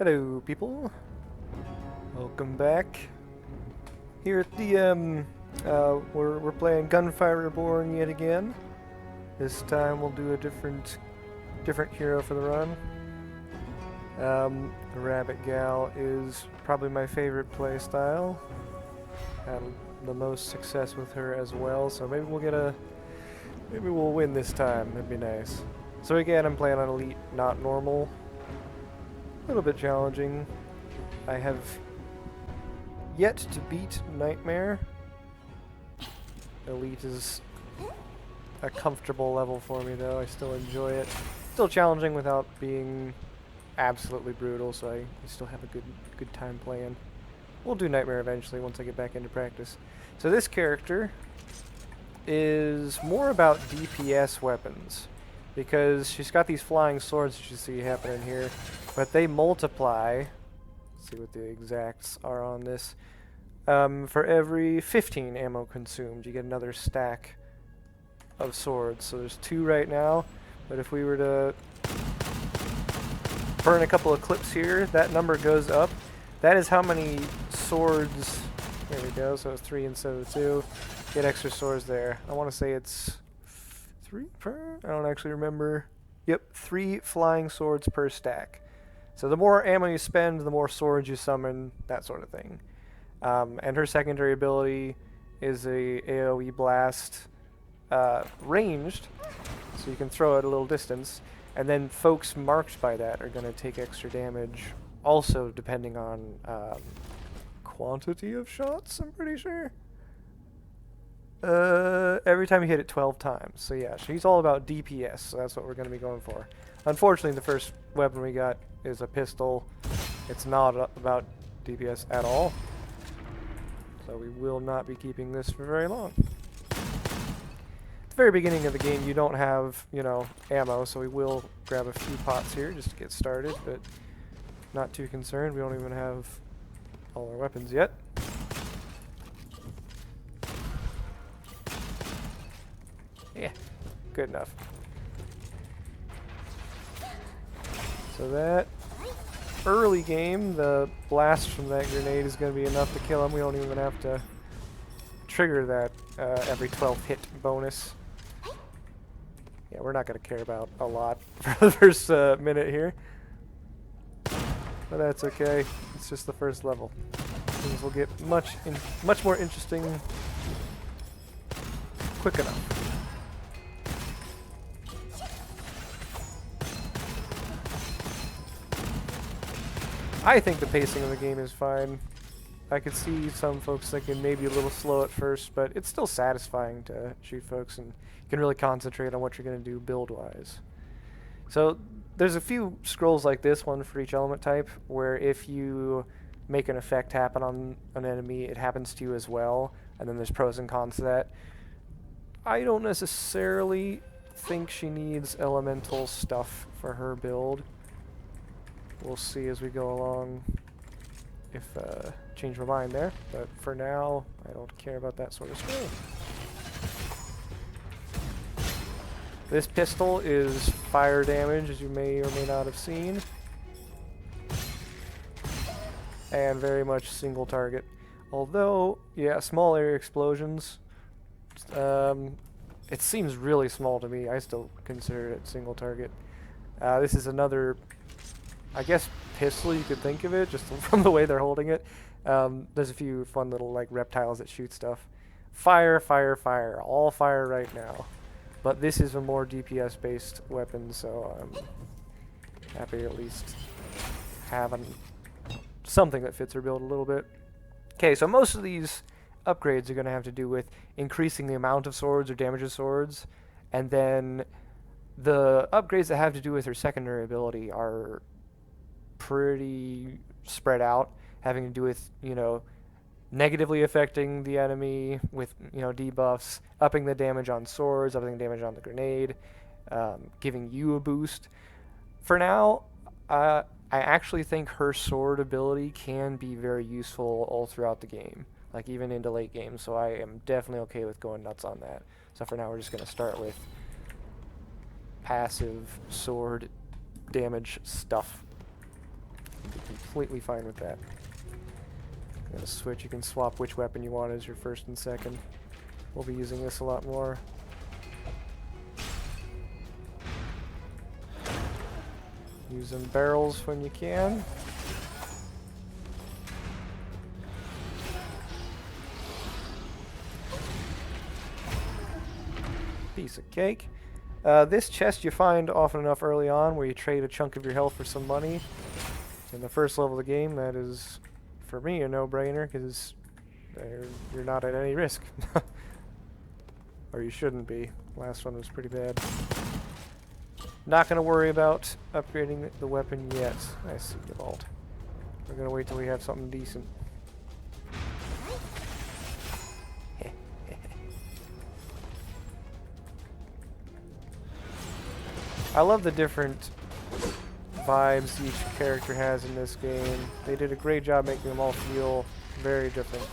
Hello, people. Welcome back. Here at the we're playing Gunfire Reborn yet again. This time we'll do a different hero for the run. The Rabbit Gal is probably my favorite playstyle. Had the most success with her as well, so maybe we'll win this time. That'd be nice. So again, I'm playing on Elite, not normal. A little bit challenging. I have yet to beat Nightmare. Elite is a comfortable level for me though. I still enjoy it. Still challenging without being absolutely brutal, so I still have a good time playing. We'll do Nightmare eventually once I get back into practice. So this character is more about DPS weapons, because she's got these flying swords that you see happening here, but they multiply. Let's see what the exacts are on this. For every 15 ammo consumed, you get another stack of swords. So there's 2 right now, but if we were to burn a couple of clips here, that number goes up. That is how many swords. There we go. So it's 3 instead of 2. Get extra swords there. I want to say it's 3 per? I don't actually remember. Yep, 3 flying swords per stack. So the more ammo you spend, the more swords you summon, that sort of thing. And her secondary ability is a AoE blast, ranged, so you can throw it a little distance. And then folks marked by that are going to take extra damage, also depending on quantity of shots, I'm pretty sure. Every time you hit it 12 times. So yeah, she's all about DPS, so that's what we're going to be going for. Unfortunately, the first weapon we got is a pistol. It's not about DPS at all. So we will not be keeping this for very long. At the very beginning of the game, you don't have, ammo, so we will grab a few pots here just to get started, but not too concerned. We don't even have all our weapons yet. Yeah, good enough. So that early game, the blast from that grenade is going to be enough to kill him. We don't even have to trigger that every 12 hit bonus. Yeah, we're not going to care about a lot for the first minute here. But that's okay. It's just the first level. Things will get much more interesting quick enough. I think the pacing of the game is fine. I could see some folks thinking maybe a little slow at first, but it's still satisfying to shoot folks, and you can really concentrate on what you're going to do build-wise. So there's a few scrolls like this one for each element type, where if you make an effect happen on an enemy, it happens to you as well, and then there's pros and cons to that. I don't necessarily think she needs elemental stuff for her build. We'll see as we go along if change my mind there, but for now I don't care about that sort of skill. This pistol is fire damage, as you may or may not have seen, and very much single target. Although, yeah, small area explosions. It seems really small to me. I still consider it single target. This is another, I guess, pistol, you could think of it, just from the way they're holding it. There's a few fun little, reptiles that shoot stuff. Fire, fire, fire. All fire right now. But this is a more DPS-based weapon, so I'm happy to at least having something that fits her build a little bit. Okay, so most of these upgrades are going to have to do with increasing the amount of swords or damage of swords, and then the upgrades that have to do with her secondary ability are pretty spread out, having to do with, negatively affecting the enemy with, debuffs, upping the damage on swords, upping the damage on the grenade, giving you a boost. For now, I actually think her sword ability can be very useful all throughout the game, even into late game, so I am definitely okay with going nuts on that. So for now, we're just going to start with passive sword damage stuff. completely fine with that. Got a switch, you can swap which weapon you want as your first and second. We'll be using this a lot more. Use them barrels when you can. Piece of cake. This chest you find often enough early on where you trade a chunk of your health for some money. In the first level of the game, that is, for me, a no-brainer, because you're not at any risk. Or you shouldn't be. Last one was pretty bad. Not going to worry about upgrading the weapon yet. I see the vault. We're going to wait till we have something decent. I love the different vibes each character has in this game. They did a great job making them all feel very different.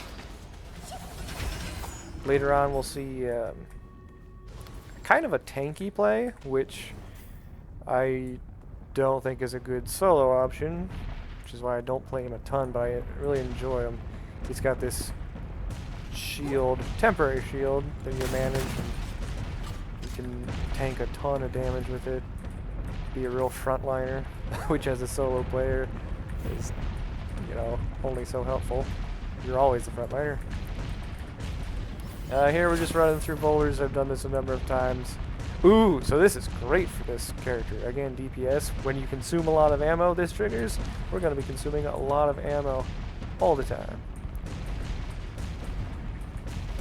Later on we'll see kind of a tanky play, which I don't think is a good solo option, which is why I don't play him a ton, but I really enjoy him. He's got this shield, temporary shield, that you manage, and you can tank a ton of damage with it. Be a real frontliner, which as a solo player is, you know, only so helpful. You're always a frontliner. Here we're just running through boulders. I've done this a number of times. Ooh, so this is great for this character. Again, DPS. When you consume a lot of ammo, this triggers. We're going to be consuming a lot of ammo all the time.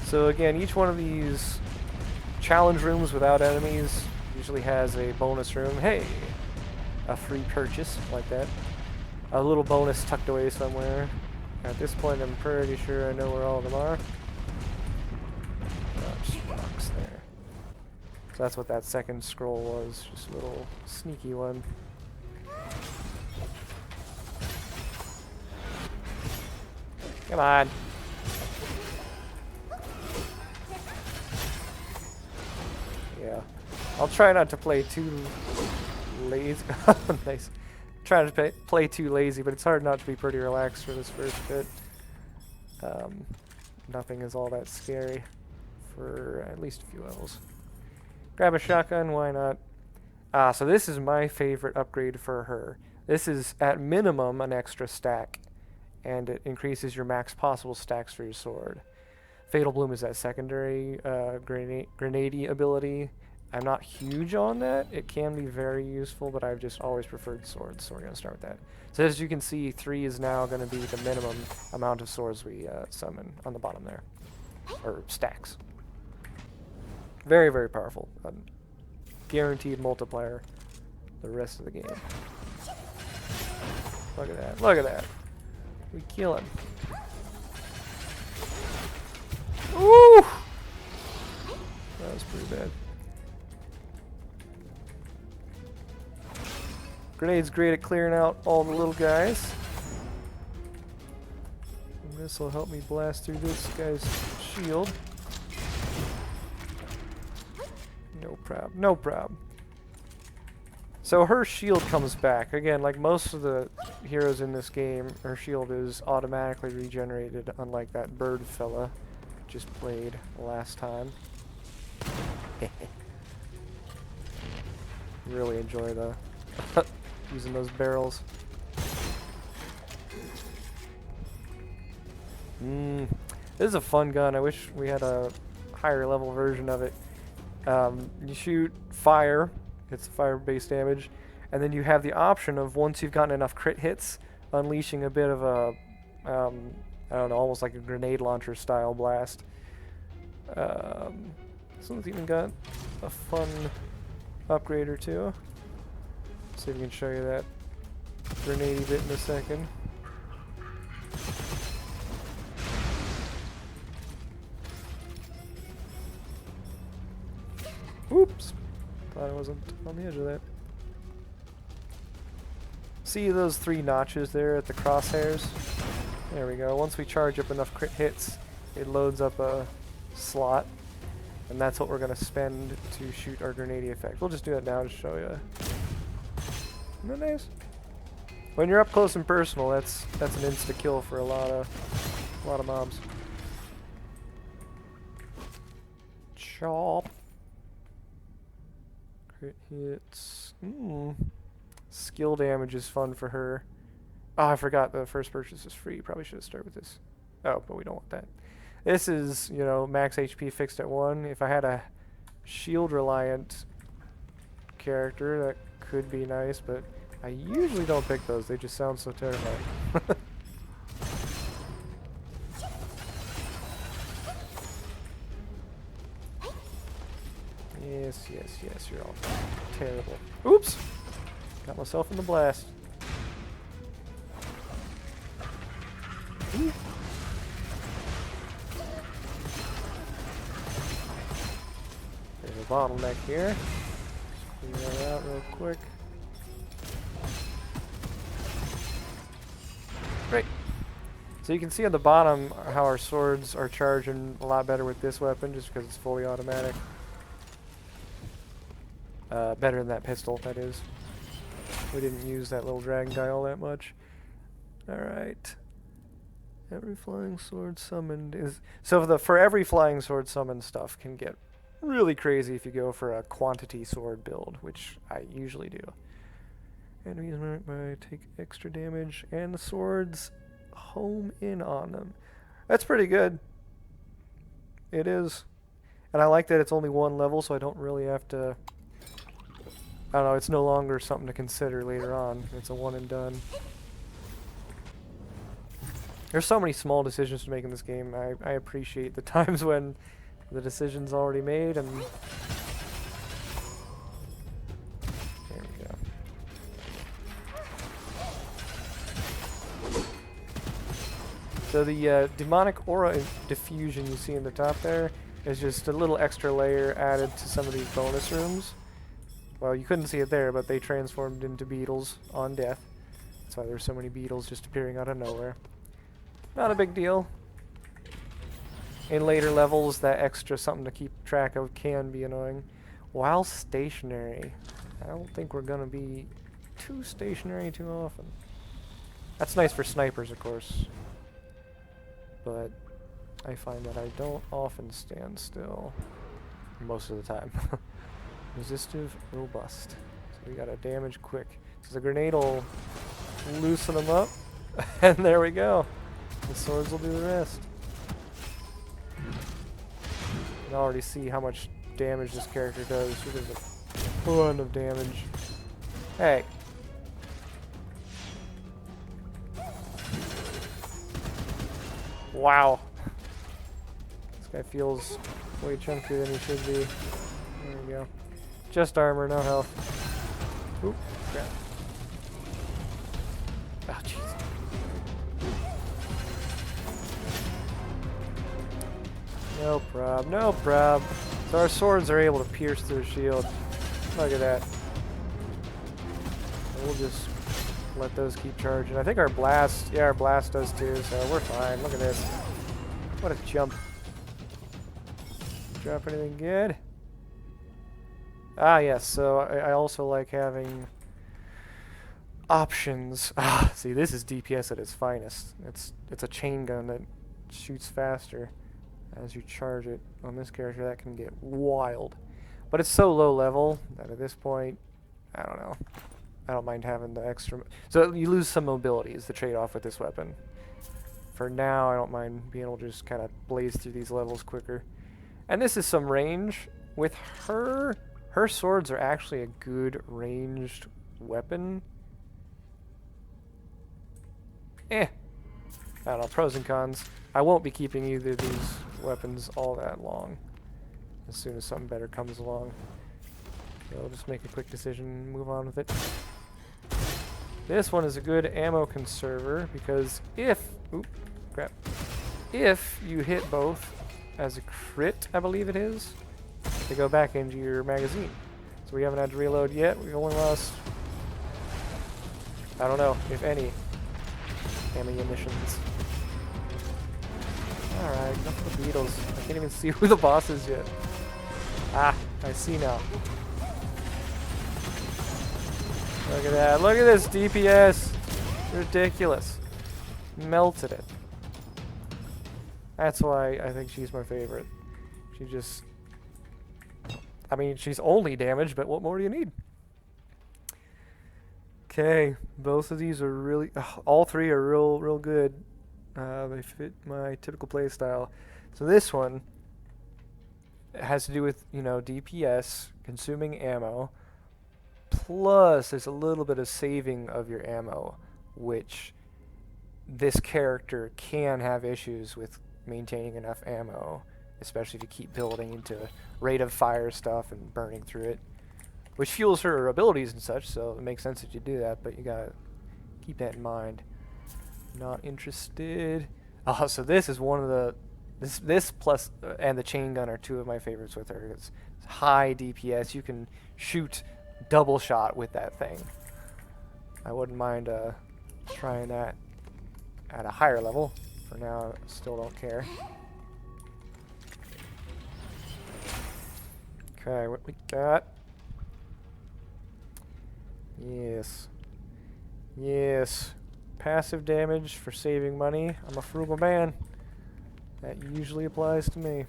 So again, each one of these challenge rooms without enemies usually has a bonus room. Hey! A free purchase, like that. A little bonus tucked away somewhere. At this point, I'm pretty sure I know where all of them are. Just rocks there. So that's what that second scroll was. Just a little sneaky one. Come on! Yeah. I'll try not to play too lazy. Nice. Trying to play too lazy, but it's hard not to be pretty relaxed for this first bit. Nothing is all that scary for at least a few levels. Grab a shotgun, why not? So this is my favorite upgrade for her. This is at minimum an extra stack, and it increases your max possible stacks for your sword. Fatal Bloom is that secondary grenade ability. I'm not huge on that. It can be very useful, but I've just always preferred swords, so we're going to start with that. So as you can see, 3 is now going to be the minimum amount of swords we summon on the bottom there. Or stacks. Very, very powerful. Guaranteed multiplier the rest of the game. Look at that. Look at that. We kill him. Ooh! That was pretty bad. Grenade's great at clearing out all the little guys. And this will help me blast through this guy's shield. No prob. No prob. So her shield comes back. Again, like most of the heroes in this game, her shield is automatically regenerated, unlike that bird fella just played last time. Really enjoy the using those barrels. This is a fun gun. I wish we had a higher level version of it. You shoot fire, it's fire-based damage, and then you have the option of, once you've gotten enough crit hits, unleashing a bit of a, I don't know, almost like a grenade launcher style blast. This one's even got a fun upgrade or two. See if we can show you that grenade bit in a second. Oops! Thought I wasn't on the edge of that. See those 3 notches there at the crosshairs? There we go. Once we charge up enough crit hits, it loads up a slot. And that's what we're going to spend to shoot our grenade effect. We'll just do that now to show you. Isn't that nice? When you're up close and personal, that's an insta kill for a lot of mobs. Chop. Crit hits. Skill damage is fun for her. Oh, I forgot the first purchase is free. Probably should have started with this. Oh, but we don't want that. This is, you know, max HP fixed at 1. If I had a shield reliant character, that could be nice, but I usually don't pick those. They just sound so terrifying. Yes, yes, yes, you're all terrible. Oops! Got myself in the blast. Ooh. There's a bottleneck here. Clean that out real quick. Great. So you can see on the bottom how our swords are charging a lot better with this weapon, just because it's fully automatic. Better than that pistol, that is. We didn't use that little dragon guy all that much. Alright. Every flying sword summoned is... So for every flying sword summoned stuff can get really crazy if you go for a quantity sword build, which I usually do. Enemies marked by take extra damage, and the swords home in on them. That's pretty good. It is. And I like that it's only 1 level, so I don't really have to... I don't know, it's no longer something to consider later on. It's a one and done. There's so many small decisions to make in this game. I appreciate the times when the decision's already made and... There we go. So the demonic aura diffusion you see in the top there is just a little extra layer added to some of these bonus rooms. Well, you couldn't see it there, but they transformed into beetles on death. That's why there's so many beetles just appearing out of nowhere. Not a big deal. In later levels, that extra something to keep track of can be annoying. While stationary. I don't think we're going to be too stationary too often. That's nice for snipers, of course. But I find that I don't often stand still. Most of the time. Resistive, robust. So we gotta damage quick. So the grenade will loosen them up. And there we go. The swords will do the rest. You can already see how much damage this character does. She does a ton of damage. Hey. Wow. This guy feels way chunkier than he should be. There we go. Just armor, no health. Oop, crap. Oh, jeez. No prob, no prob. So our swords are able to pierce through the shield. Look at that. And we'll just let those keep charging. I think our blast, yeah, our blast does too, so we're fine. Look at this. What a jump. Drop anything good? Ah, yes, so I also like having options. Ah, see, this is DPS at its finest. It's a chain gun that shoots faster as you charge it. On this character, that can get wild. But it's so low level that at this point, I don't know. I don't mind having the extra... So you lose some mobility is the trade-off with this weapon. For now, I don't mind being able to just kind of blaze through these levels quicker. And this is some range. With her... Her swords are actually a good ranged weapon. I don't know, pros and cons. I won't be keeping either of these weapons all that long. As soon as something better comes along. So I'll just make a quick decision and move on with it. This one is a good ammo conserver because if... Oop, crap. If you hit both as a crit, I believe it is, they go back into your magazine. So we haven't had to reload yet. We've only lost, I don't know, if any, ammunitions. Alright, enough of the beetles. I can't even see who the boss is yet. Ah, I see now. Look at that. Look at this DPS. Ridiculous. Melted it. That's why I think she's my favorite. She just... I mean, she's only damage, but what more do you need? Okay, both of these are really... all three are real good. They fit my typical play style. So this one has to do with, you know, DPS, consuming ammo, plus there's a little bit of saving of your ammo, which this character can have issues with maintaining enough ammo, especially to keep building into rate of fire stuff and burning through it, which fuels her abilities and such, so it makes sense that you do that, but you gotta keep that in mind. Not interested. Oh, so this is one of the... This plus and the chain gun are two of my favorites with her. It's high DPS. You can shoot double shot with that thing. I wouldn't mind trying that at a higher level. For now, I still don't care. Okay, what we got? Yes. Yes. Passive damage for saving money. I'm a frugal man. That usually applies to me.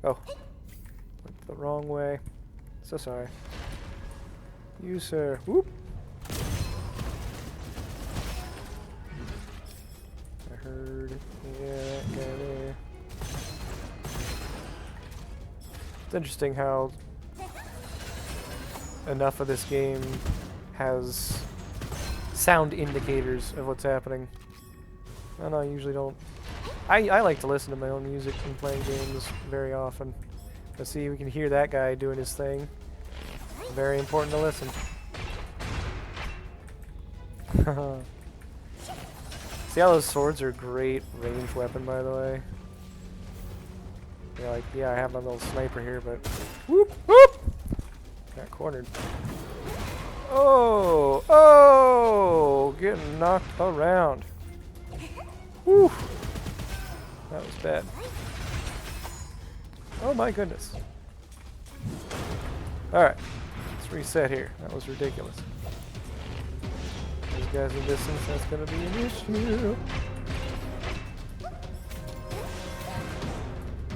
Oh. Went the wrong way. So sorry. You, sir. Whoop. I heard. Yeah, that guy there. It's interesting how enough of this game has sound indicators of what's happening. I don't know, I usually don't. I like to listen to my own music when playing games very often. Let's see, we can hear that guy doing his thing. Very important to listen. See how those swords are a great range weapon, by the way? You're like, yeah, I have my little sniper here, but whoop, whoop! Got cornered. Oh, oh, getting knocked around. Whew. That was bad. Oh my goodness. Alright, let's reset here. That was ridiculous. These guys in distance, that's gonna be an issue.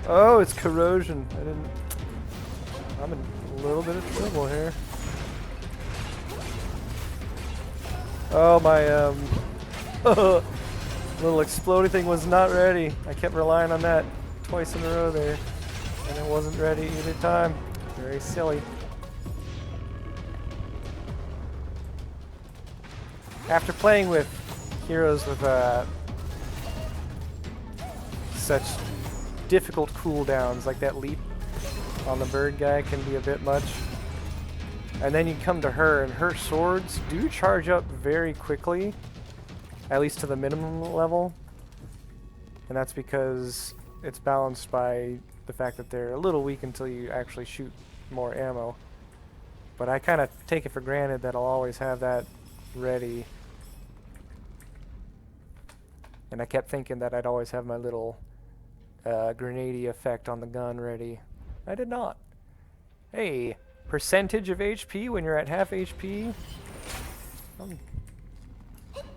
Oh, it's corrosion. I'm in a little bit of trouble here. Oh, my little exploding thing was not ready. I kept relying on that twice in a row there, and it wasn't ready either time. Very silly. After playing with heroes with such difficult cooldowns, like that leap on the bird guy can be a bit much. And then you come to her, and her swords do charge up very quickly, at least to the minimum level. And that's because it's balanced by the fact that they're a little weak until you actually shoot more ammo. But I kind of take it for granted that I'll always have that ready. And I kept thinking that I'd always have my little grenade effect on the gun ready. I did not. Hey, percentage of HP when you're at half HP?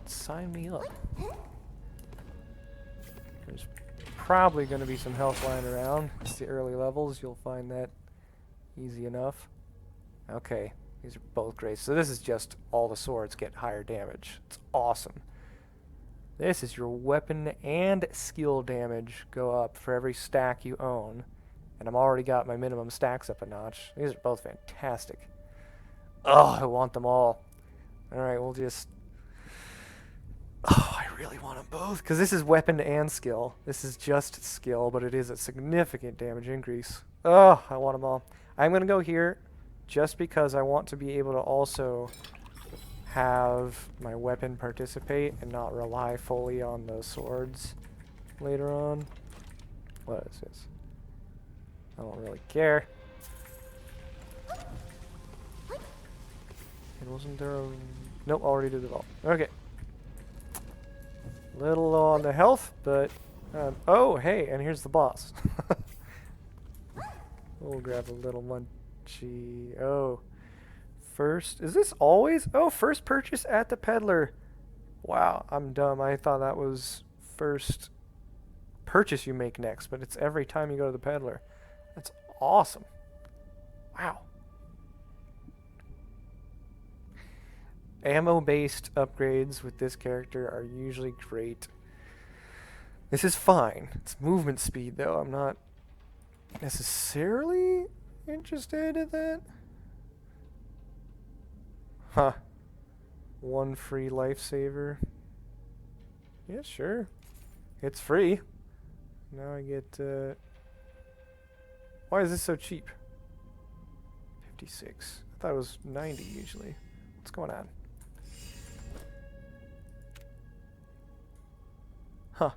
Sign me up. There's probably going to be some health lying around. It's the early levels. You'll find that easy enough. Okay, these are both great. So this is just all the swords get higher damage. It's awesome. This is your weapon and skill damage go up for every stack you own. And I've already got my minimum stacks up a notch. These are both fantastic. Oh, I want them all. Alright, we'll just... Oh, I really want them both. Because this is weapon and skill. This is just skill, but it is a significant damage increase. Oh, I want them all. I'm going to go here just because I want to be able to also have my weapon participate and not rely fully on those swords later on. What is this? I don't really care. And wasn't there a... Nope, already did it all. Okay. Little low on the health, but... oh, hey, and here's the boss. We'll grab a little munchie. Oh, first. Is this always? Oh, first purchase at the peddler. Wow, I'm dumb. I thought that was first purchase you make next, but it's every time you go to the peddler. That's awesome. Wow. Ammo-based upgrades with this character are usually great. This is fine. It's movement speed, though. I'm not necessarily interested in that. Huh. One free lifesaver. Yeah, sure. It's free. Now I get, why is this so cheap? 56. I thought it was 90 usually. What's going on? Huh.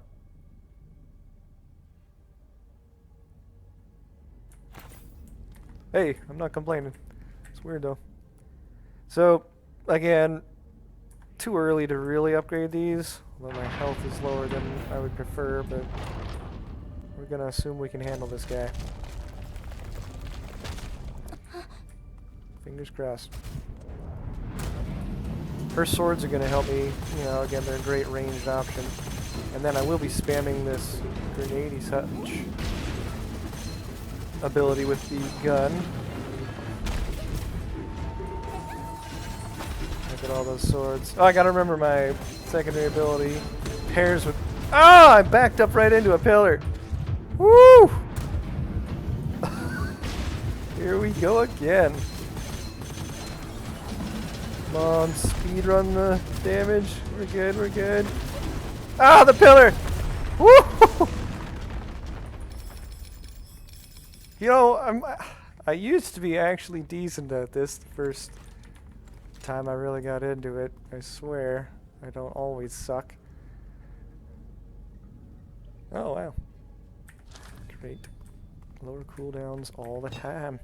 Hey, I'm not complaining. It's weird though. So, again, too early to really upgrade these. Although my health is lower than I would prefer, but we're gonna assume we can handle this guy. Fingers crossed. Her swords are gonna help me, you know, again, they're a great ranged option. And then I will be spamming this grenade such ability with the gun. Look at all those swords. Oh, I gotta remember my secondary ability pairs with... Oh, I backed up right into a pillar. Woo! Here we go again. Come on, speed run the damage. We're good, we're good. Ah, the pillar! Woo! You know, I used to be actually decent at this the first time I really got into it. I swear, I don't always suck. Oh, wow. Great. Lower cooldowns all the time.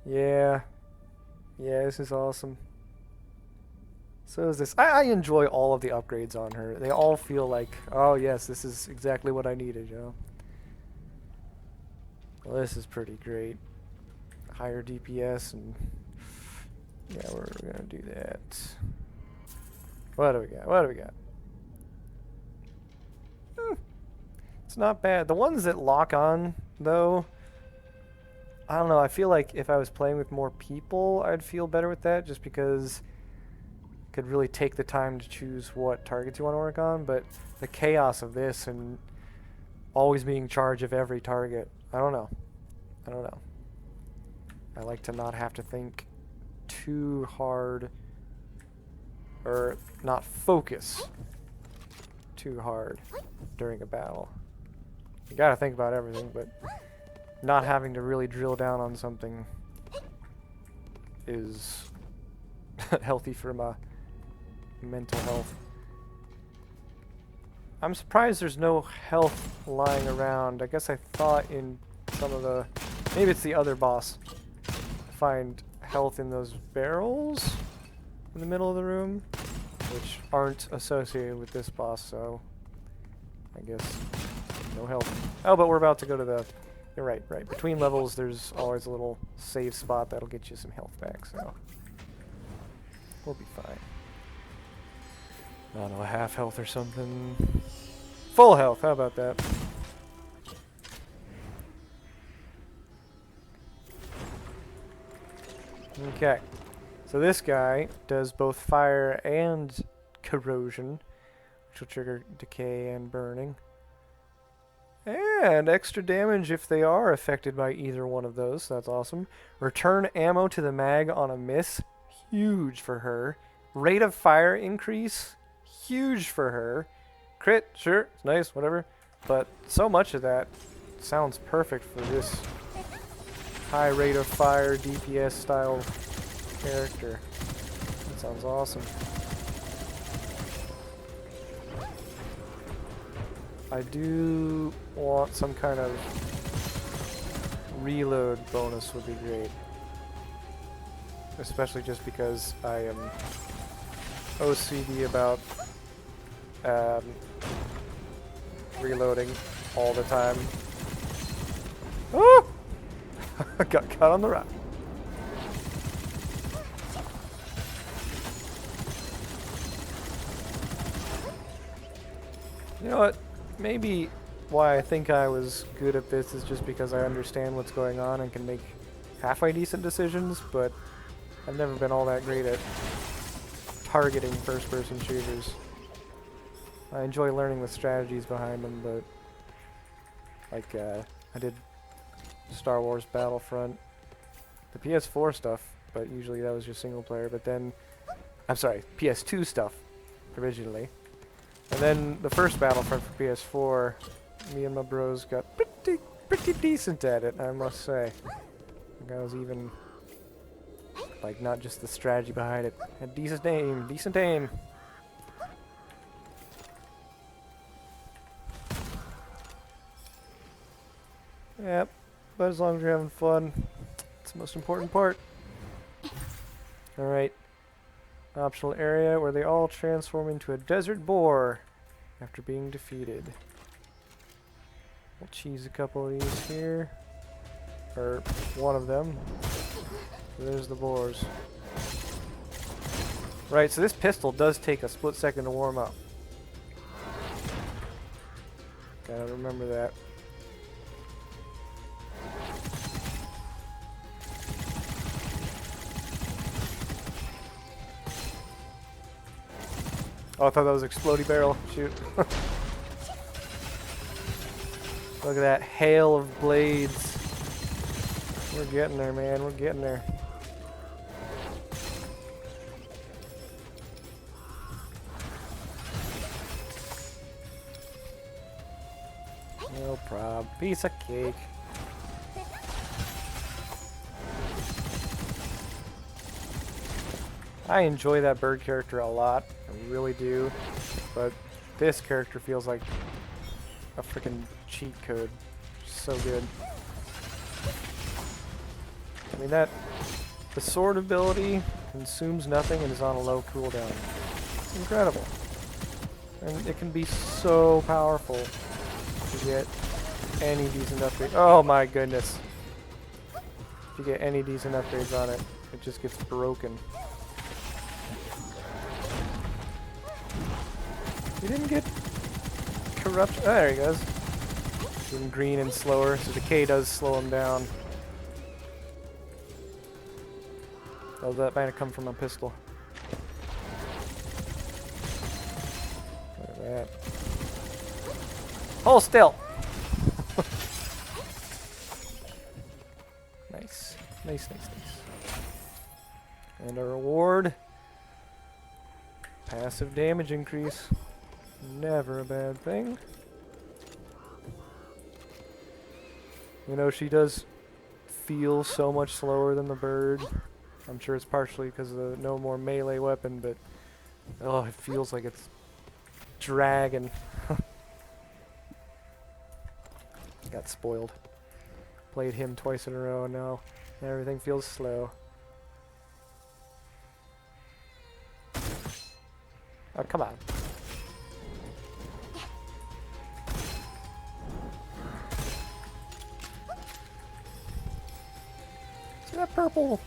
Yeah. Yeah, this is awesome. So is this. I enjoy all of the upgrades on her. They all feel like, oh yes, this is exactly what I needed, you know. Well, this is pretty great. Higher DPS and... Yeah, we're gonna do that. What do we got? What do we got? It's not bad. The ones that lock on, though, I don't know. I feel like if I was playing with more people, I'd feel better with that, just because you could really take the time to choose what targets you want to work on. But the chaos of this and always being in charge of every target, I don't know. I don't know. I like to not have to think too hard, or not focus too hard during a battle. You gotta think about everything, but not having to really drill down on something is healthy for my mental health. I'm surprised there's no health lying around. I guess I thought in some of the... Maybe it's the other boss. Find health in those barrels in the middle of the room, which aren't associated with this boss, so I guess no health. Oh, but we're about to go to the... You're right, right. Between levels, there's always a little save spot that'll get you some health back, so we'll be fine. I don't know, half health or something. Full health, how about that? Okay, so this guy does both fire and corrosion, which will trigger decay and burning. And extra damage if they are affected by either one of those, so that's awesome. Return ammo to the mag on a miss, huge for her. Rate of fire increase, huge for her. Crit, sure, it's nice, whatever. But so much of that sounds perfect for this high rate of fire DPS style character. That sounds awesome. I do want some kind of reload bonus would be great. Especially just because I am OCD about reloading all the time. Ah! Got caught on the rock. You know what? Maybe why I think I was good at this is just because I understand what's going on and can make halfway decent decisions, but I've never been all that great at targeting first-person shooters. I enjoy learning the strategies behind them, but like I did Star Wars Battlefront, the PS4 stuff, but usually that was just single player, but then, I'm sorry, PS2 stuff originally. And then the first Battlefront for PS4, me and my bros got pretty decent at it, I must say. I think I was even, like, not just the strategy behind it. Had decent aim, decent aim. Yep, but as long as you're having fun, it's the most important part. Alright. Optional area where they all transform into a desert boar after being defeated. We'll cheese a couple of these here. Or one of them. So there's the boars. Right, so this pistol does take a split second to warm up. Gotta remember that. Oh, I thought that was explodey barrel. Shoot. Look at that hail of blades. We're getting there, man. We're getting there. No prob. Piece of cake. I enjoy that bird character a lot. I really do. But this character feels like a freaking cheat code. So good. I mean, the sword ability consumes nothing and is on a low cooldown. It's incredible. And it can be so powerful to get any decent upgrade. Oh my goodness. If you get any decent upgrades on it, it just gets broken. You didn't get corruption. Oh, there he goes. Getting green and slower, so decay does slow him down. Oh, that might have come from a pistol. Look at that. Hold still! Nice. Nice, nice, nice. And a reward. Passive damage increase. Never a bad thing. You know, she does feel so much slower than the bird. I'm sure it's partially because of the no more melee weapon, but oh, it feels like it's dragging. Got spoiled. Played him twice in a row, and now everything feels slow. Oh, come on. See that purple?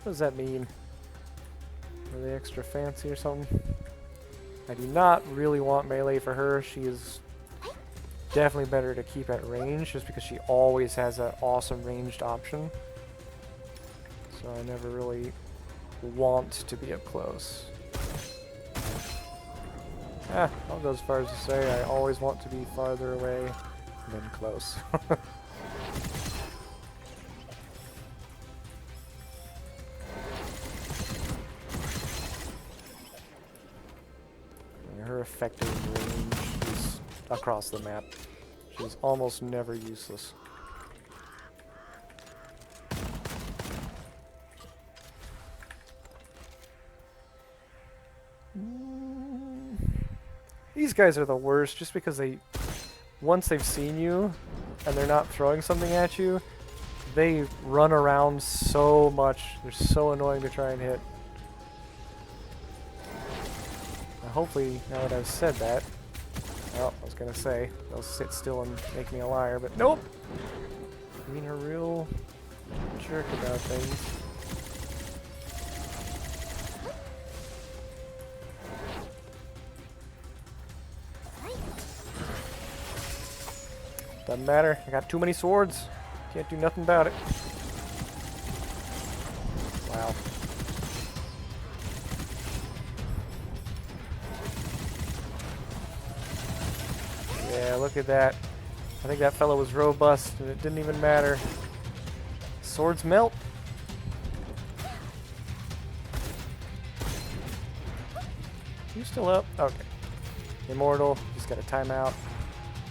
What does that mean? Are they extra fancy or something? I do not really want melee for her. She is definitely better to keep at range just because she always has that awesome ranged option. So I never really want to be up close. I'll go as far as to say I always want to be farther away than close. Her effective range is across the map. She's almost never useless. These guys are the worst just because once they've seen you and they're not throwing something at you, they run around so much. They're so annoying to try and hit. Hopefully, now that I've said that, well, I was gonna say, they'll sit still and make me a liar, but nope! I mean, her real jerk about things. Doesn't matter. I got too many swords. Can't do nothing about it. Wow. Yeah, look at that. I think that fellow was robust, and it didn't even matter. Swords melt. You still up? Okay. Immortal. Just got a timeout.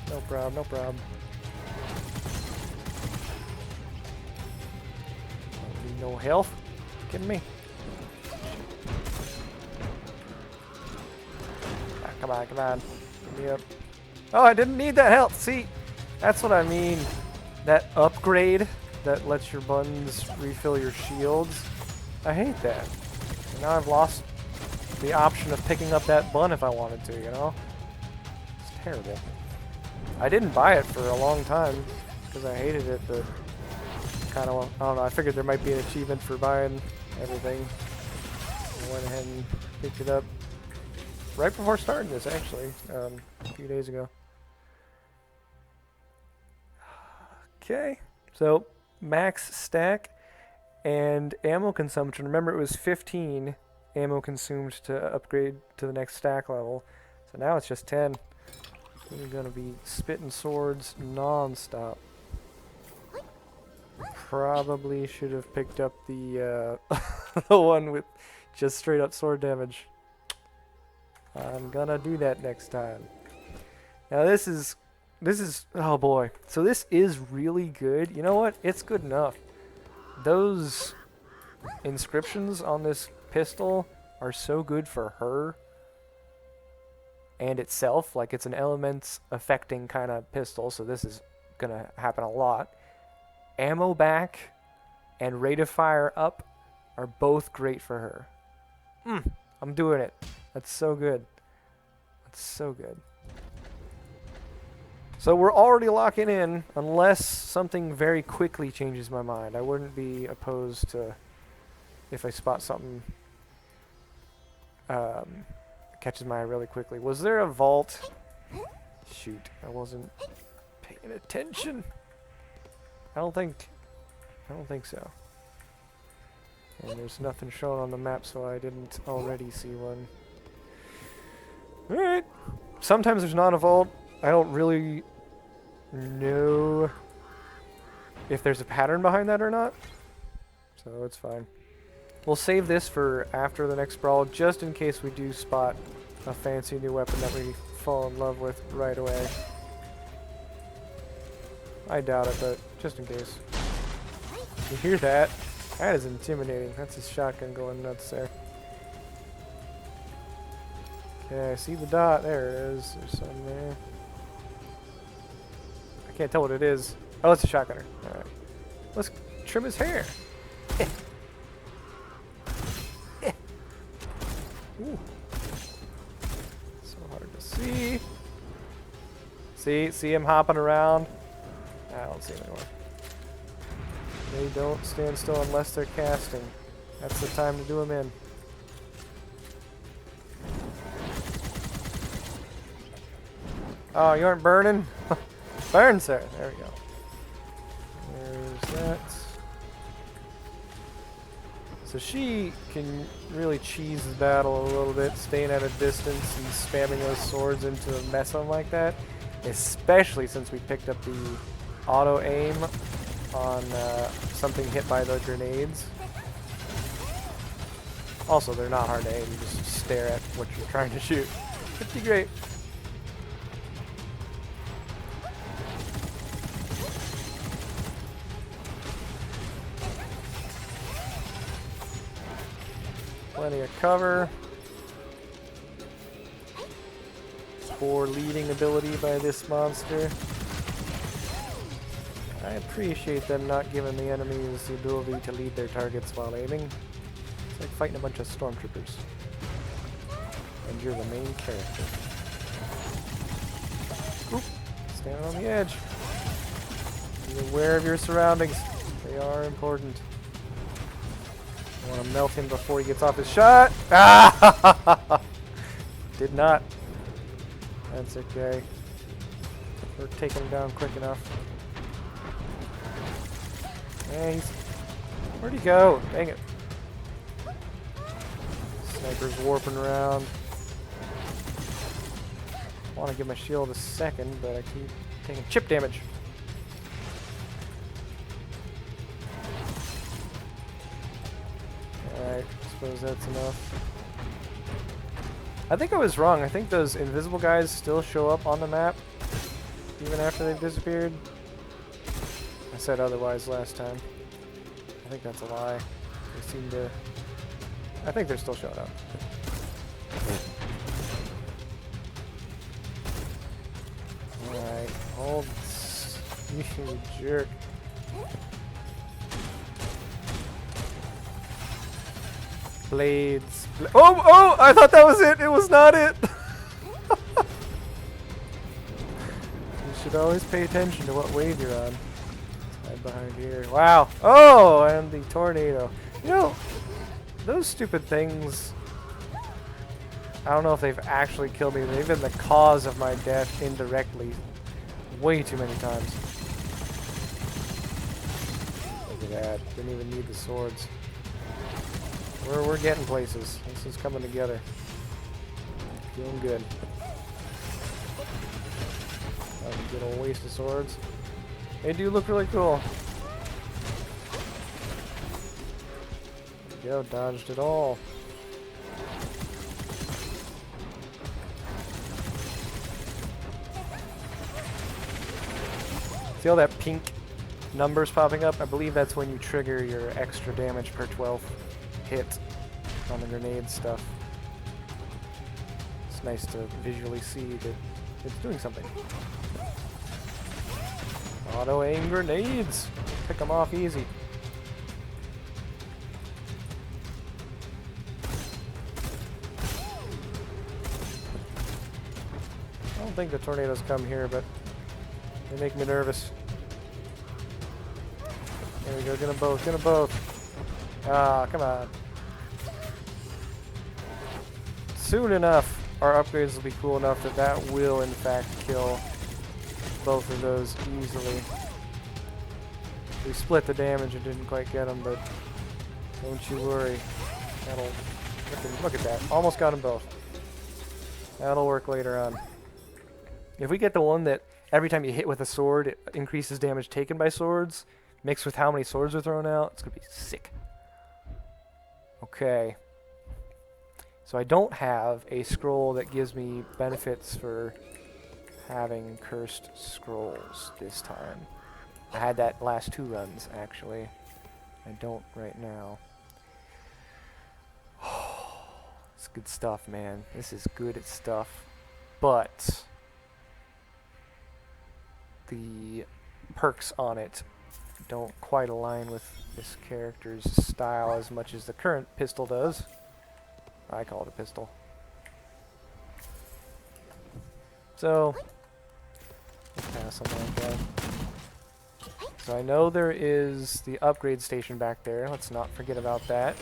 No problem, no problem. No health? You kidding me? Ah, come on, come on. Get me up. Oh, I didn't need that health. See, that's what I mean. That upgrade that lets your buttons refill your shields. I hate that. And now I've lost the option of picking up that bun if I wanted to, you know? It's terrible. I didn't buy it for a long time because I hated it, but kind of, I don't know, I figured there might be an achievement for buying everything. I went ahead and picked it up right before starting this, actually, a few days ago. Okay, so max stack and ammo consumption. Remember, it was 15 ammo consumed to upgrade to the next stack level. So now it's just 10. We're gonna be spitting swords non-stop. Probably should have picked up the the one with just straight up sword damage. I'm gonna do that next time. Now this is oh boy. So this is really good. You know what? It's good enough. Those inscriptions on this pistol are so good for her and itself. Like, it's an elements affecting kind of pistol, so this is gonna happen a lot. Ammo back and rate of fire up are both great for her. I'm doing it. That's so good. That's so good. So we're already locking in, unless something very quickly changes my mind. I wouldn't be opposed to if I spot something catches my eye really quickly. Was there a vault? Shoot, I wasn't paying attention. I don't think so. And there's nothing shown on the map, so I didn't already see one. Alright. Sometimes there's not a vault. I don't really know if there's a pattern behind that or not. So it's fine. We'll save this for after the next brawl, just in case we do spot a fancy new weapon that we fall in love with right away. I doubt it, but just in case. You hear that? That is intimidating. That's his shotgun going nuts there. Okay, I see the dot. There it is. There's some there. I can't tell what it is. Oh, it's a shotgunner. Alright. Let's trim his hair. Ooh. So hard to see. See him hopping around? I don't see him anymore. They don't stand still unless they're casting. That's the time to do them in. Oh, you aren't burning? Burn, sir. There we go. There's that. So she can really cheese the battle a little bit, staying at a distance and spamming those swords into a mess on like that. Especially since we picked up the auto aim on something hit by the grenades. Also, they're not hard to aim, you just stare at what you're trying to shoot. Pretty great. Plenty of cover. Poor leading ability by this monster. I appreciate them not giving the enemies the ability to lead their targets while aiming. It's like fighting a bunch of stormtroopers. And you're the main character. Oop! Standing on the edge. Be aware of your surroundings. They They are important. I want to melt him before he gets off his shot. Ah! Did not. That's okay. We're taking him down quick enough. Yeah, where'd he go? Dang it. Sniper's warping around. I want to give my shield a second, but I keep taking chip damage. Alright, suppose that's enough. I think I was wrong. I think those invisible guys still show up on the map, even after they've disappeared. I said otherwise last time. I think that's a lie. They seem to... I think they're still showing up. Alright, hold... You jerk. Blades. Oh! Oh! I thought that was it! It was not it! You should always pay attention to what wave you're on. Hide behind here. Wow! Oh! And the tornado. You know, those stupid things... I don't know if they've actually killed me. They've been the cause of my death indirectly. Way too many times. Look at that. Didn't even need the swords. We're getting places. This is coming together. Feeling good. That was a good old waste of swords. They do look really cool. There we go, dodged it all. See all that pink numbers popping up? I believe that's when you trigger your extra damage per 12th hit on the grenade stuff. It's nice to visually see that it's doing something. Auto aim grenades! Pick them off easy. I don't think the tornadoes come here, but they make me nervous. There we go, get them both, get them both. Ah, come on. Soon enough, our upgrades will be cool enough that that will, in fact, kill both of those easily. We split the damage and didn't quite get them, but don't you worry. That'll... Look at that. Almost got them both. That'll work later on. If we get the one that every time you hit with a sword, it increases damage taken by swords, mixed with how many swords are thrown out, it's going to be sick. Okay. So I don't have a scroll that gives me benefits for having cursed scrolls this time. I had that last 2 runs, actually. I don't right now. It's good stuff, man. This is good stuff. But the perks on it don't quite align with this character's style as much as the current pistol does. I call it a pistol. So, pass on that guy. So I know there is the upgrade station back there. Let's not forget about that.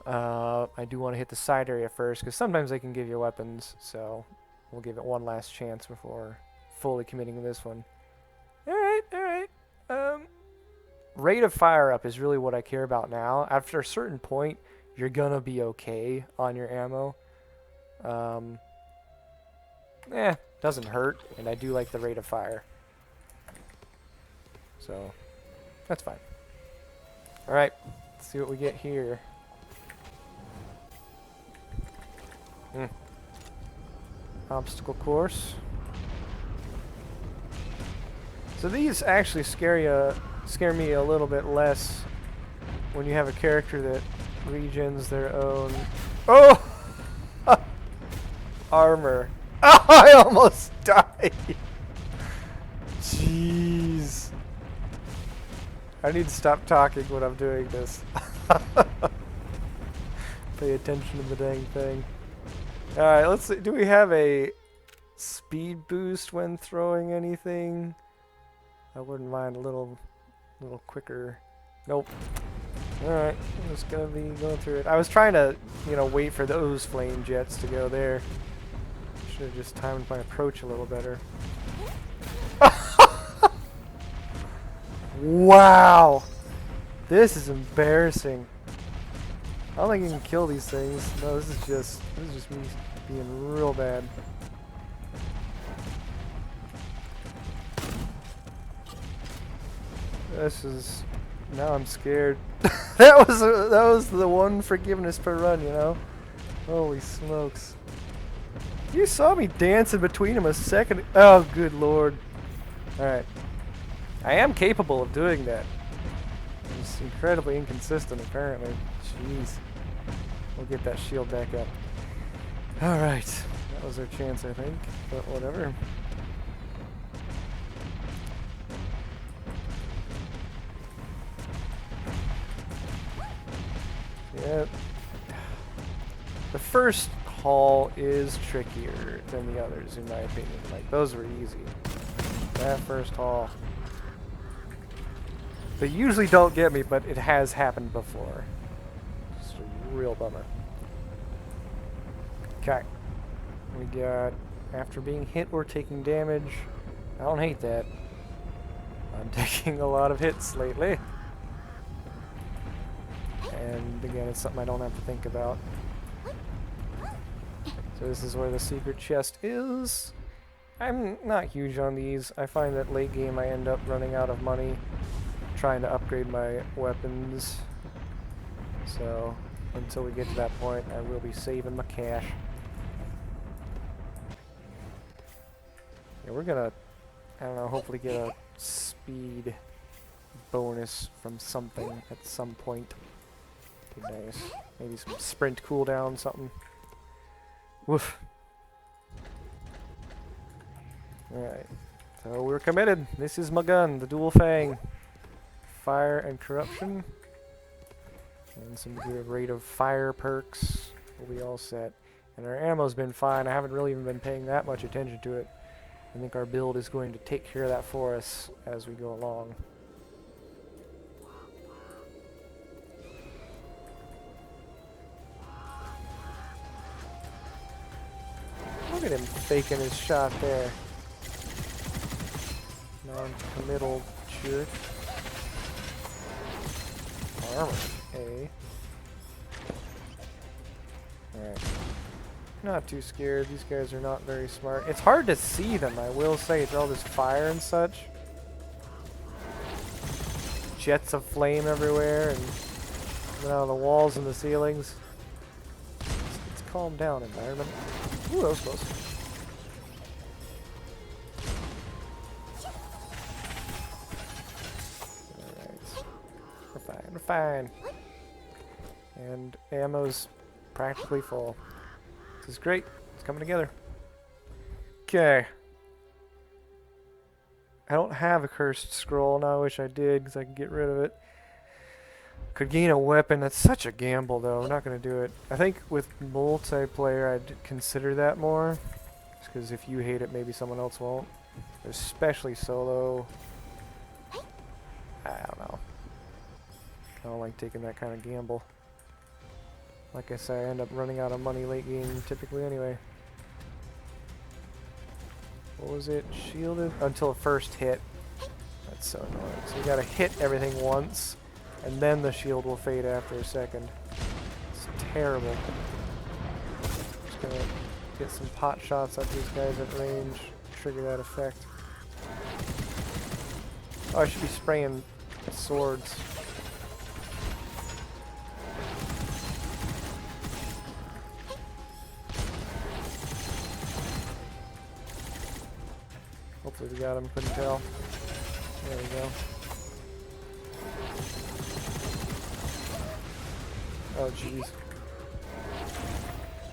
I do want to hit the side area first, because sometimes they can give you weapons, so we'll give it one last chance before fully committing to this one. Alright, alright. Rate of fire up is really what I care about now. After a certain point, you're gonna be okay on your ammo. Doesn't hurt, and I do like the rate of fire. So, that's fine. Alright, let's see what we get here. Obstacle course. So these actually scare me a little bit less when you have a character that regens their own... Oh! Armor. Oh, I almost died! Jeez. I need to stop talking when I'm doing this. Pay attention to the dang thing. Alright, let's see. Do we have a speed boost when throwing anything? I wouldn't mind a little a little quicker. Nope. Alright, I'm just gonna be going through it. I was trying to, you know, wait for those flame jets to go there. Should have just timed my approach a little better. Wow! This is embarrassing. I don't think you can kill these things. No, this is just me being real bad. This is, now I'm scared. that was the one forgiveness per run, you know. Holy smokes! You saw me dancing between them a second. Oh, good lord! All right, I am capable of doing that. It's incredibly inconsistent, apparently. Jeez. We'll get that shield back up. Alright. That was our chance, I think. But whatever. Yep. The first haul is trickier than the others, in my opinion. Like, those were easy. That first haul. They usually don't get me, but it has happened before. It's a real bummer. Okay. We got, after being hit or taking damage, I don't hate that. I'm taking a lot of hits lately. And again, it's something I don't have to think about. So this is where the secret chest is. I'm not huge on these. I find that late game I end up running out of money trying to upgrade my weapons, so until we get to that point I will be saving my cash. Yeah, we're gonna, I don't know, hopefully get a speed bonus from something at some point. Be nice. Maybe some sprint cooldown, something. Woof. Alright, so we're committed. This is my gun, the dual fang. Fire and corruption, and some good rate of fire perks. We'll be all set. And our ammo's been fine. I haven't really even been paying that much attention to it. I think our build is going to take care of that for us as we go along. Look at him faking his shot there. Non-committal jerk. Armor. A. Alright. Not too scared. These guys are not very smart. It's hard to see them, I will say. It's all this fire and such. Jets of flame everywhere and coming out of the walls and the ceilings. It's calm down environment. Ooh, that was close. We're fine. And ammo's practically full. This is great. It's coming together. Okay. I don't have a cursed scroll now. I wish I did because I could get rid of it. Could gain a weapon. That's such a gamble though. We're not going to do it. I think with multiplayer I'd consider that more. Just because if you hate it, maybe someone else won't. Especially solo. I don't know. I don't like taking that kind of gamble. Like I say, I end up running out of money late game typically anyway. What was it? Shielded? Until the first hit. That's so annoying. So you gotta hit everything once, and then the shield will fade after a second. It's terrible. Just gonna get some pot shots at these guys at range, trigger that effect. Oh, I should be spraying swords. Hopefully we got him, couldn't tell. There we go. Oh jeez.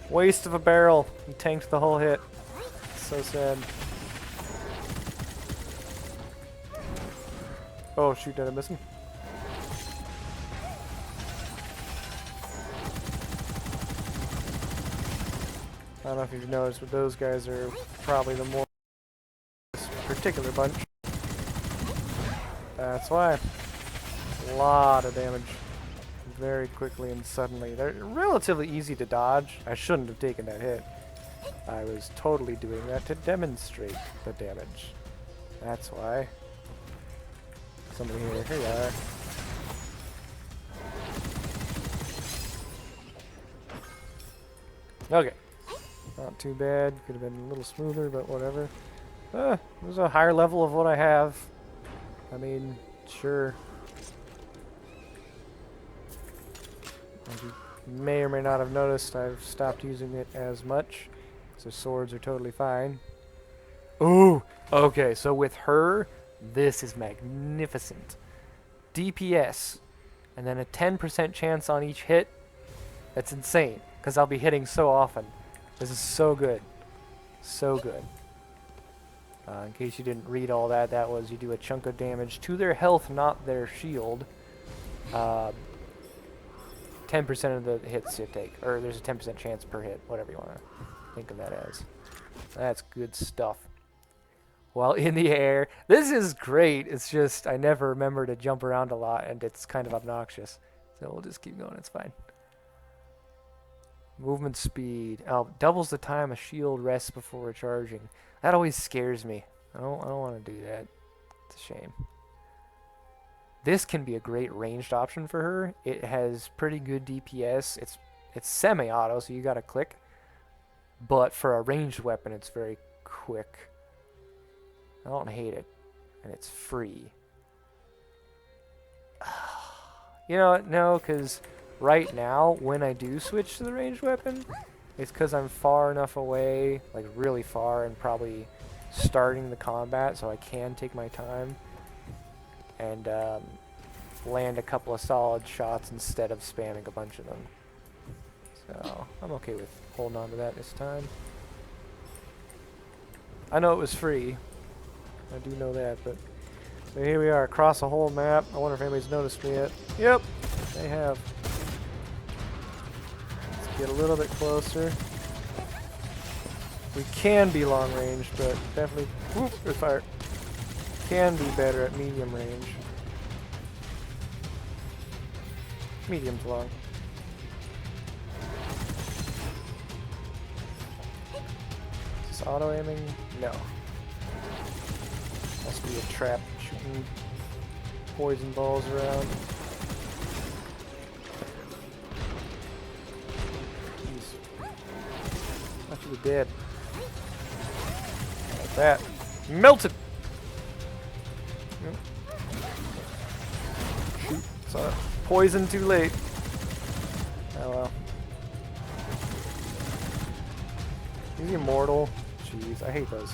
Waste of a barrel. He tanked the whole hit. So sad. Oh shoot, did I miss him? I don't know if you've noticed, but those guys are probably the more particular bunch. That's why. a lot of damage very quickly and suddenly. They're relatively easy to dodge. I shouldn't have taken that hit. I was totally doing that to demonstrate the damage. That's why. Somebody here. Here you are. Okay. Not too bad. Could have been a little smoother, but whatever. It was a higher level of what I have. I mean, sure. As you may or may not have noticed, I've stopped using it as much. So swords are totally fine. Ooh! Okay, so with her, this is magnificent. DPS, and then a 10% chance on each hit. That's insane, because I'll be hitting so often. This is so good. So good. In case you didn't read all that, that was you do a chunk of damage to their health, not their shield. 10% of the hits you take, or there's a 10% chance per hit, whatever you want to think of that as. That's good stuff. While in the air, this is great. It's just I never remember to jump around a lot, and it's kind of obnoxious. So we'll just keep going. It's fine. Movement speed. Oh, doubles the time a shield rests before recharging. That always scares me. I don't want to do that. It's a shame. This can be a great ranged option for her. It has pretty good DPS. It's semi-auto, so you gotta click. But for a ranged weapon, it's very quick. I don't hate it. And it's free. You know what? No, because right now, when I do switch to the ranged weapon, it's because I'm far enough away, like really far, and probably starting the combat, so I can take my time and land a couple of solid shots instead of spamming a bunch of them. So I'm okay with holding on to that this time. I know it was free. I do know that, but so here we are across the whole map. I wonder if anybody's noticed me yet. Yep, they have. Let's get a little bit closer. We can be long range, but definitely with fire. Can be better at medium range. Medium's long. Is this auto aiming? No. Must be a trap shooting poison balls around. Jeez. I thought you were dead. Like that. Melted! Yep. Shoot. Saw it. Poison too late. Oh well. He's immortal. Jeez, I hate those.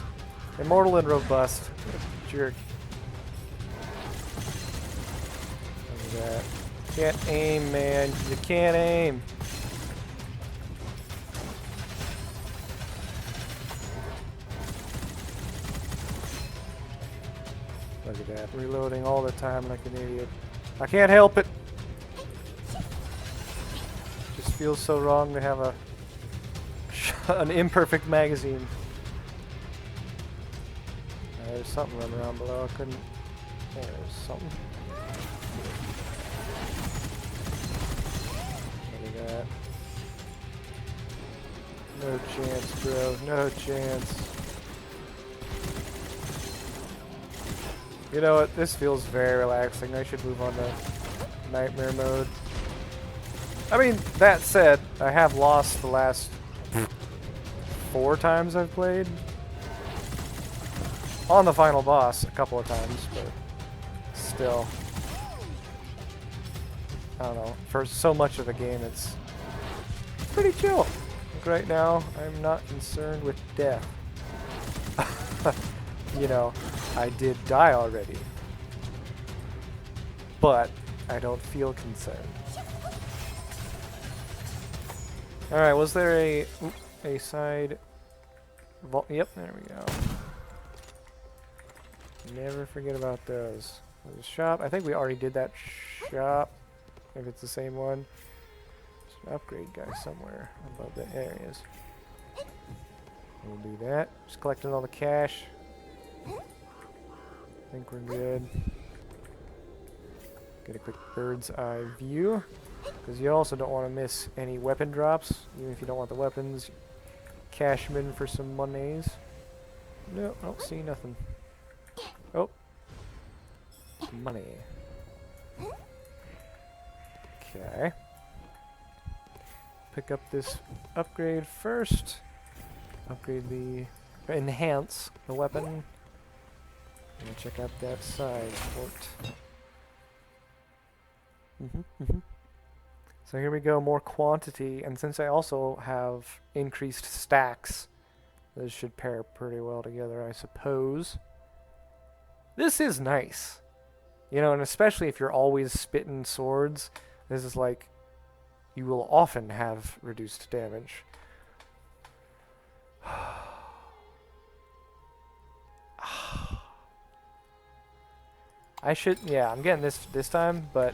Immortal and robust. Jerk. Look at that. Can't aim, man. You can't aim. Look at that. Reloading all the time like an idiot. I can't help it. Just feels so wrong to have an imperfect magazine. There's something running around below. I couldn't. There's something. Look at that. No chance, bro. No chance. You know what? This feels very relaxing. I should move on to nightmare mode. I mean, that said, I have lost the last 4 times I've played. On the final boss a couple of times, but still. I don't know. For so much of the game, it's pretty chill. Like right now, I'm not concerned with death. You know, I did die already. But I don't feel concerned. Alright, was there a side vault? Yep, there we go. Never forget about those. There's a shop. I think we already did that shop. If it's the same one. There's an upgrade guy somewhere above the areas. We'll do that. Just collecting all the cash. I think we're good. Get a quick bird's eye view, because you also don't want to miss any weapon drops, even if you don't want the weapons. Cash them in for some monies. No, I don't see nothing. Oh. Money. Okay. Pick up this upgrade first. Upgrade the... enhance the weapon. And check out that side port. So here we go, more quantity, and since I also have increased stacks, those should pair pretty well together, I suppose. This is nice. You know, and especially if you're always spitting swords, this is like, you will often have reduced damage. I should, yeah, I'm getting this time, but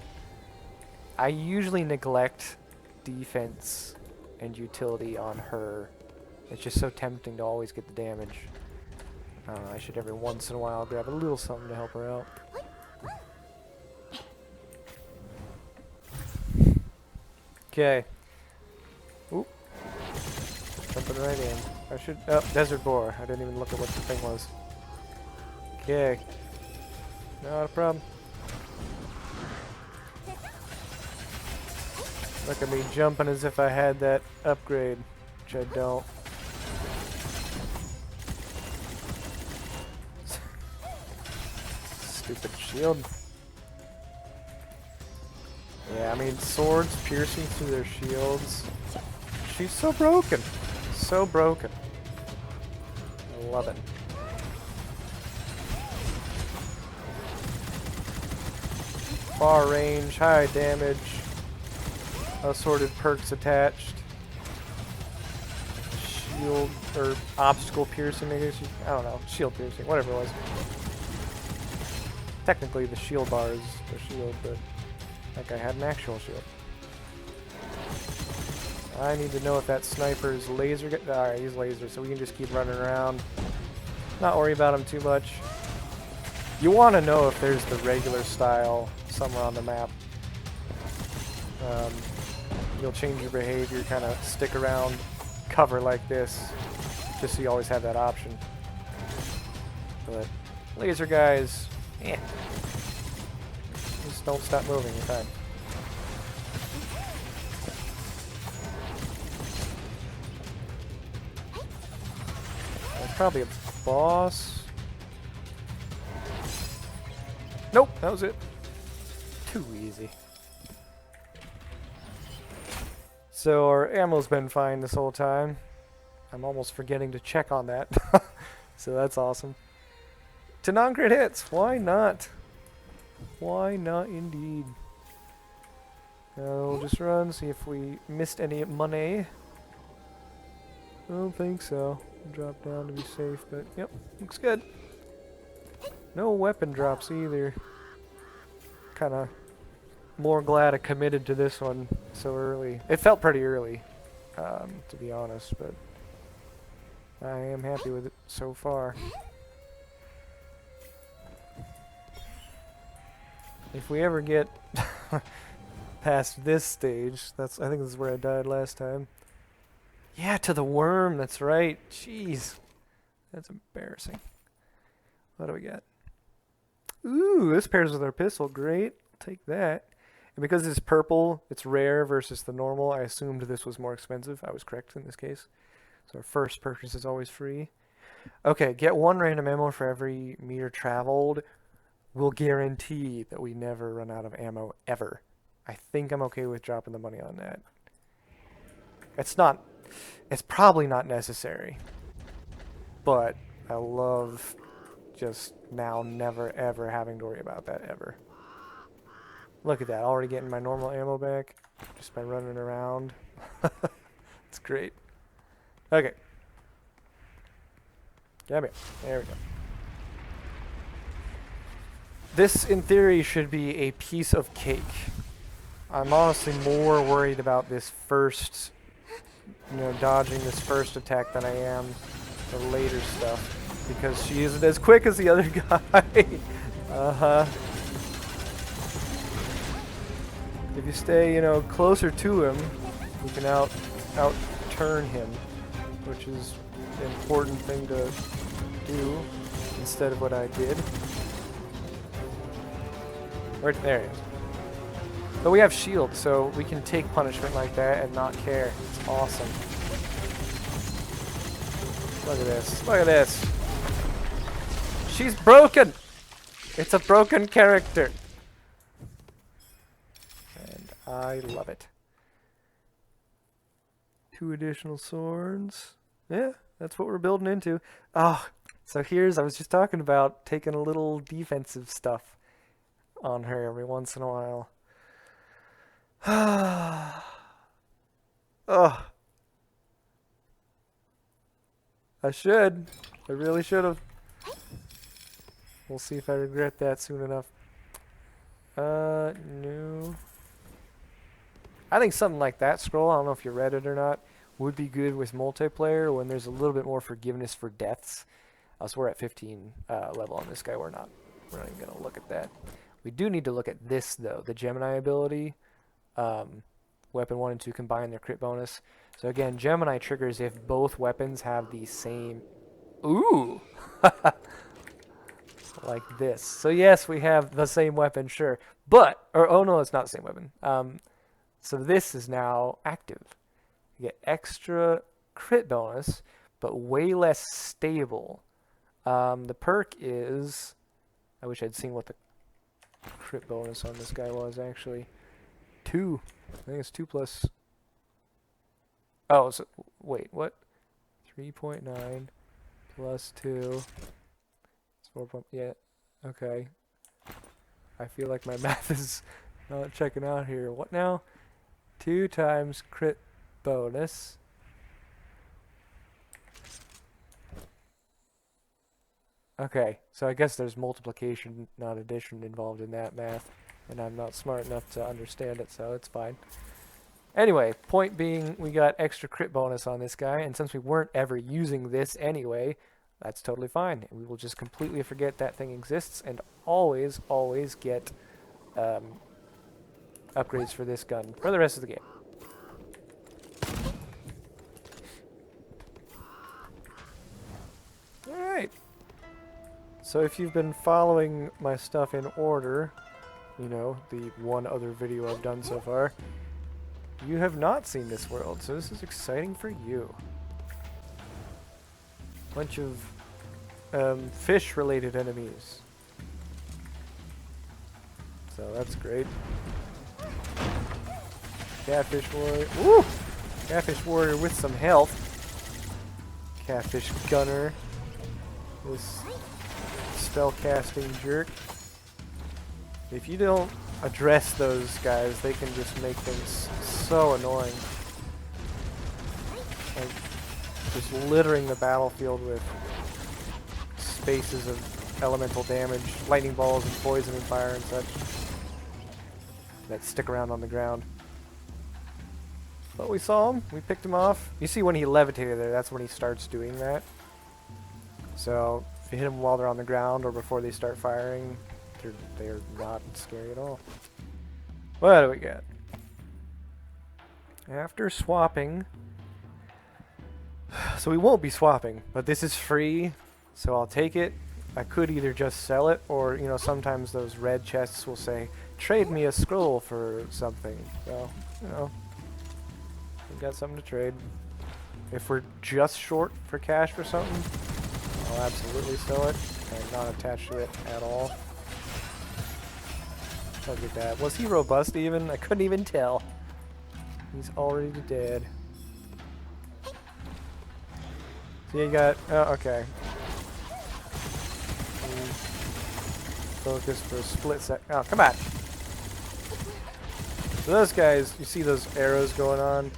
I usually neglect defense and utility on her. It's just so tempting to always get the damage. I should every once in a while grab a little something to help her out. Okay. Oop. Jumping right in. I should... Oh, Desert Boar. I didn't even look at what the thing was. Okay. Not a problem. Look at me jumping as if I had that upgrade, which I don't. Stupid shield. Yeah, I mean, swords piercing through their shields. She's so broken. So broken. I love it. Far range, high damage. Assorted perks attached. Shield, or obstacle piercing, I guess. I don't know. Shield piercing, whatever it was. Technically, the shield bar is the shield, but that guy had an actual shield. I need to know if that sniper's laser... Alright, he's laser, so we can just keep running around. Not worry about him too much. You want to know if there's the regular style somewhere on the map. You'll change your behavior, kind of stick around cover like this, just so you always have that option. But laser guys, eh. Just don't stop moving, you're fine. There's probably a boss. Nope, that was it. Too easy. So our ammo's been fine this whole time. I'm almost forgetting to check on that. So that's awesome. To non-crit hits, why not? Why not indeed? We'll just run, see if we missed any money. I don't think so. Drop down to be safe, but yep, looks good. No weapon drops either. Kinda more glad I committed to this one so early. It felt pretty early, to be honest, but I am happy with it so far. If we ever get past this stage, I think this is where I died last time. Yeah, to the worm, that's right. Jeez. That's embarrassing. What do we got? Ooh, this pairs with our pistol. Great. I'll take that. And because it's purple, it's rare versus the normal, I assumed this was more expensive. I was correct in this case. So our first purchase is always free. Okay, get 1 random ammo for every meter traveled. We'll guarantee that we never run out of ammo, ever. I think I'm okay with dropping the money on that. It's probably not necessary. But I love just now never ever having to worry about that ever. Look at that, already getting my normal ammo back just by running around. It's great. Okay. Come here. There we go. This, in theory, should be a piece of cake. I'm honestly more worried about this first, dodging this first attack than I am the later stuff. Because she isn't as quick as the other guy. Uh-huh. If you stay, you know, closer to him, you can out turn him, which is an important thing to do instead of what I did. Right there it is. But we have shield, so we can take punishment like that and not care. It's awesome. Look at this. Look at this. She's broken! It's a broken character. And I love it. 2 additional swords. Yeah, that's what we're building into. Oh, so I was just talking about taking a little defensive stuff on her every once in a while. Oh, I should. I really should have. We'll see if I regret that soon enough. No. I think something like that scroll, I don't know if you read it or not, would be good with multiplayer when there's a little bit more forgiveness for deaths. So we're at 15 level on this guy. We're not even going to look at that. We do need to look at this, though. The Gemini ability. Weapon 1 and 2 combine their crit bonus. So again, Gemini triggers if both weapons have the same... Ooh! Like this. So yes, we have the same weapon, sure. But, oh no, it's not the same weapon. So this is now active. You get extra crit bonus, but way less stable. The perk is... I wish I'd seen what the crit bonus on this guy was, actually. 2. I think it's 2 plus... Oh, so, wait, what? 3.9 plus 2. It's 4. Yeah, okay. I feel like my math is not checking out here. What now? 2 times crit bonus. Okay, so I guess there's multiplication, not addition, involved in that math. And I'm not smart enough to understand it, so it's fine. Anyway, point being, we got extra crit bonus on this guy, and since we weren't ever using this anyway, that's totally fine. We will just completely forget that thing exists, and always get upgrades for this gun for the rest of the game. Alright. So if you've been following my stuff in order, you know, the one other video I've done so far, you have not seen this world, so this is exciting for you. Bunch of fish-related enemies. So that's great. Catfish warrior. Woo! Catfish warrior with some health. Catfish gunner. This spell-casting jerk. If you don't address those guys, they can just make things so annoying. Like, just littering the battlefield with spaces of elemental damage, lightning balls and poison and fire and such that stick around on the ground. But we saw him, we picked him off. You see when he levitated there, that's when he starts doing that. So if you hit them while they're on the ground or before they start firing, they're not scary at all. What do we got? After swapping, so we won't be swapping, but this is free, so I'll take it. I could either just sell it, or, you know, sometimes those red chests will say, trade me a scroll for something. So, you know, we've got something to trade. If we're just short for cash for something, I'll absolutely sell it. I'm not attached to it at all. Look at that. Was he robust even? I couldn't even tell. He's already dead. So you got... Oh, okay. Focus for a split sec. Oh, come on! So those guys, you see those arrows going on?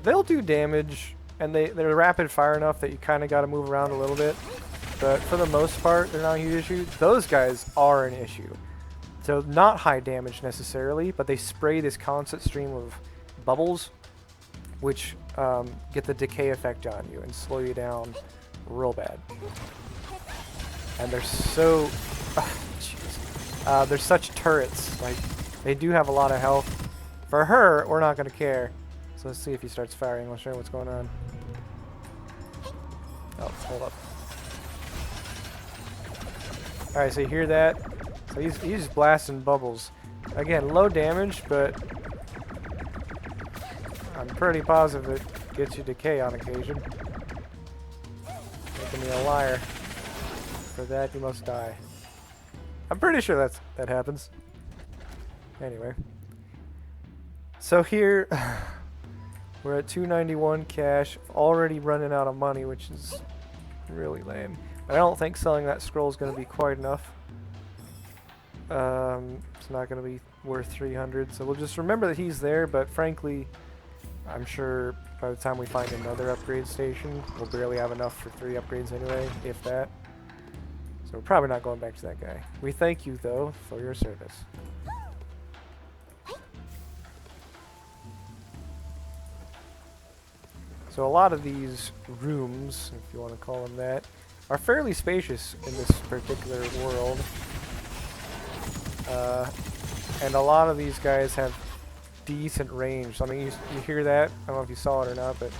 They'll do damage, and they're rapid fire enough that you kind of got to move around a little bit. But for the most part, they're not a huge issue. Those guys are an issue. So not high damage necessarily, but they spray this constant stream of bubbles, which get the decay effect on you and slow you down real bad. And they're so... they're such turrets. Like, they do have a lot of health, For her, we're not going to care. So let's see if he starts firing. I'll show you what's going on. Oh, hold up. Alright, so you hear that? So he's blasting bubbles. Again, low damage, but I'm pretty positive it gets you decay on occasion. Making me a liar. For that, you must die. I'm pretty sure that happens. Anyway. So here, we're at 291 cash, already running out of money, which is really lame. But I don't think selling that scroll is going to be quite enough. It's not going to be worth 300, so we'll just remember that he's there, but frankly, I'm sure by the time we find another upgrade station, we'll barely have enough for 3 upgrades anyway, if that. So we're probably not going back to that guy. We thank you, though, for your service. So a lot of these rooms, if you want to call them that, are fairly spacious in this particular world. And a lot of these guys have decent range. So, I mean, you hear that? I don't know if you saw it or not, but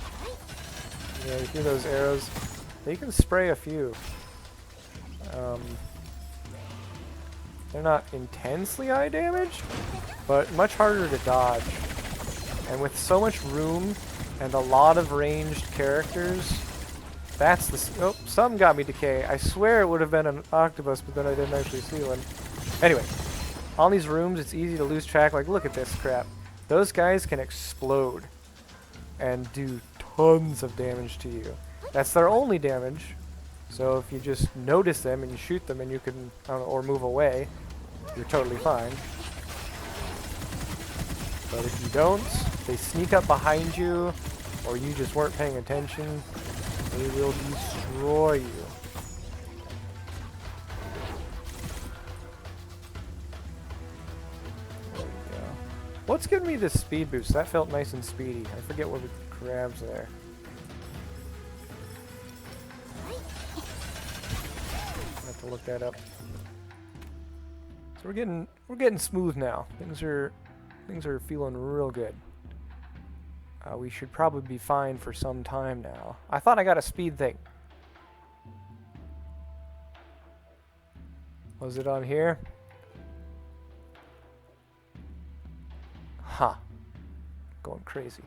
yeah, you hear those arrows. They can spray a few. They're not intensely high damage, but much harder to dodge. And with so much room and a lot of ranged characters, that's the... Oh, some got me decay. I swear it would have been an octopus, but then I didn't actually see one. Anyway, on these rooms, it's easy to lose track. Like, look at this crap. Those guys can explode and do tons of damage to you. That's their only damage. So if you just notice them and you shoot them and you can, I don't know, or move away, you're totally fine. But if you don't, they sneak up behind you, or you just weren't paying attention, they will destroy you. There we go. What's giving me this speed boost? That felt nice and speedy. I forget what the crab's there. I have to look that up. So we're getting smooth now. Things are feeling real good. We should probably be fine for some time now. I thought I got a speed thing. Was it on here? Huh. Going crazy.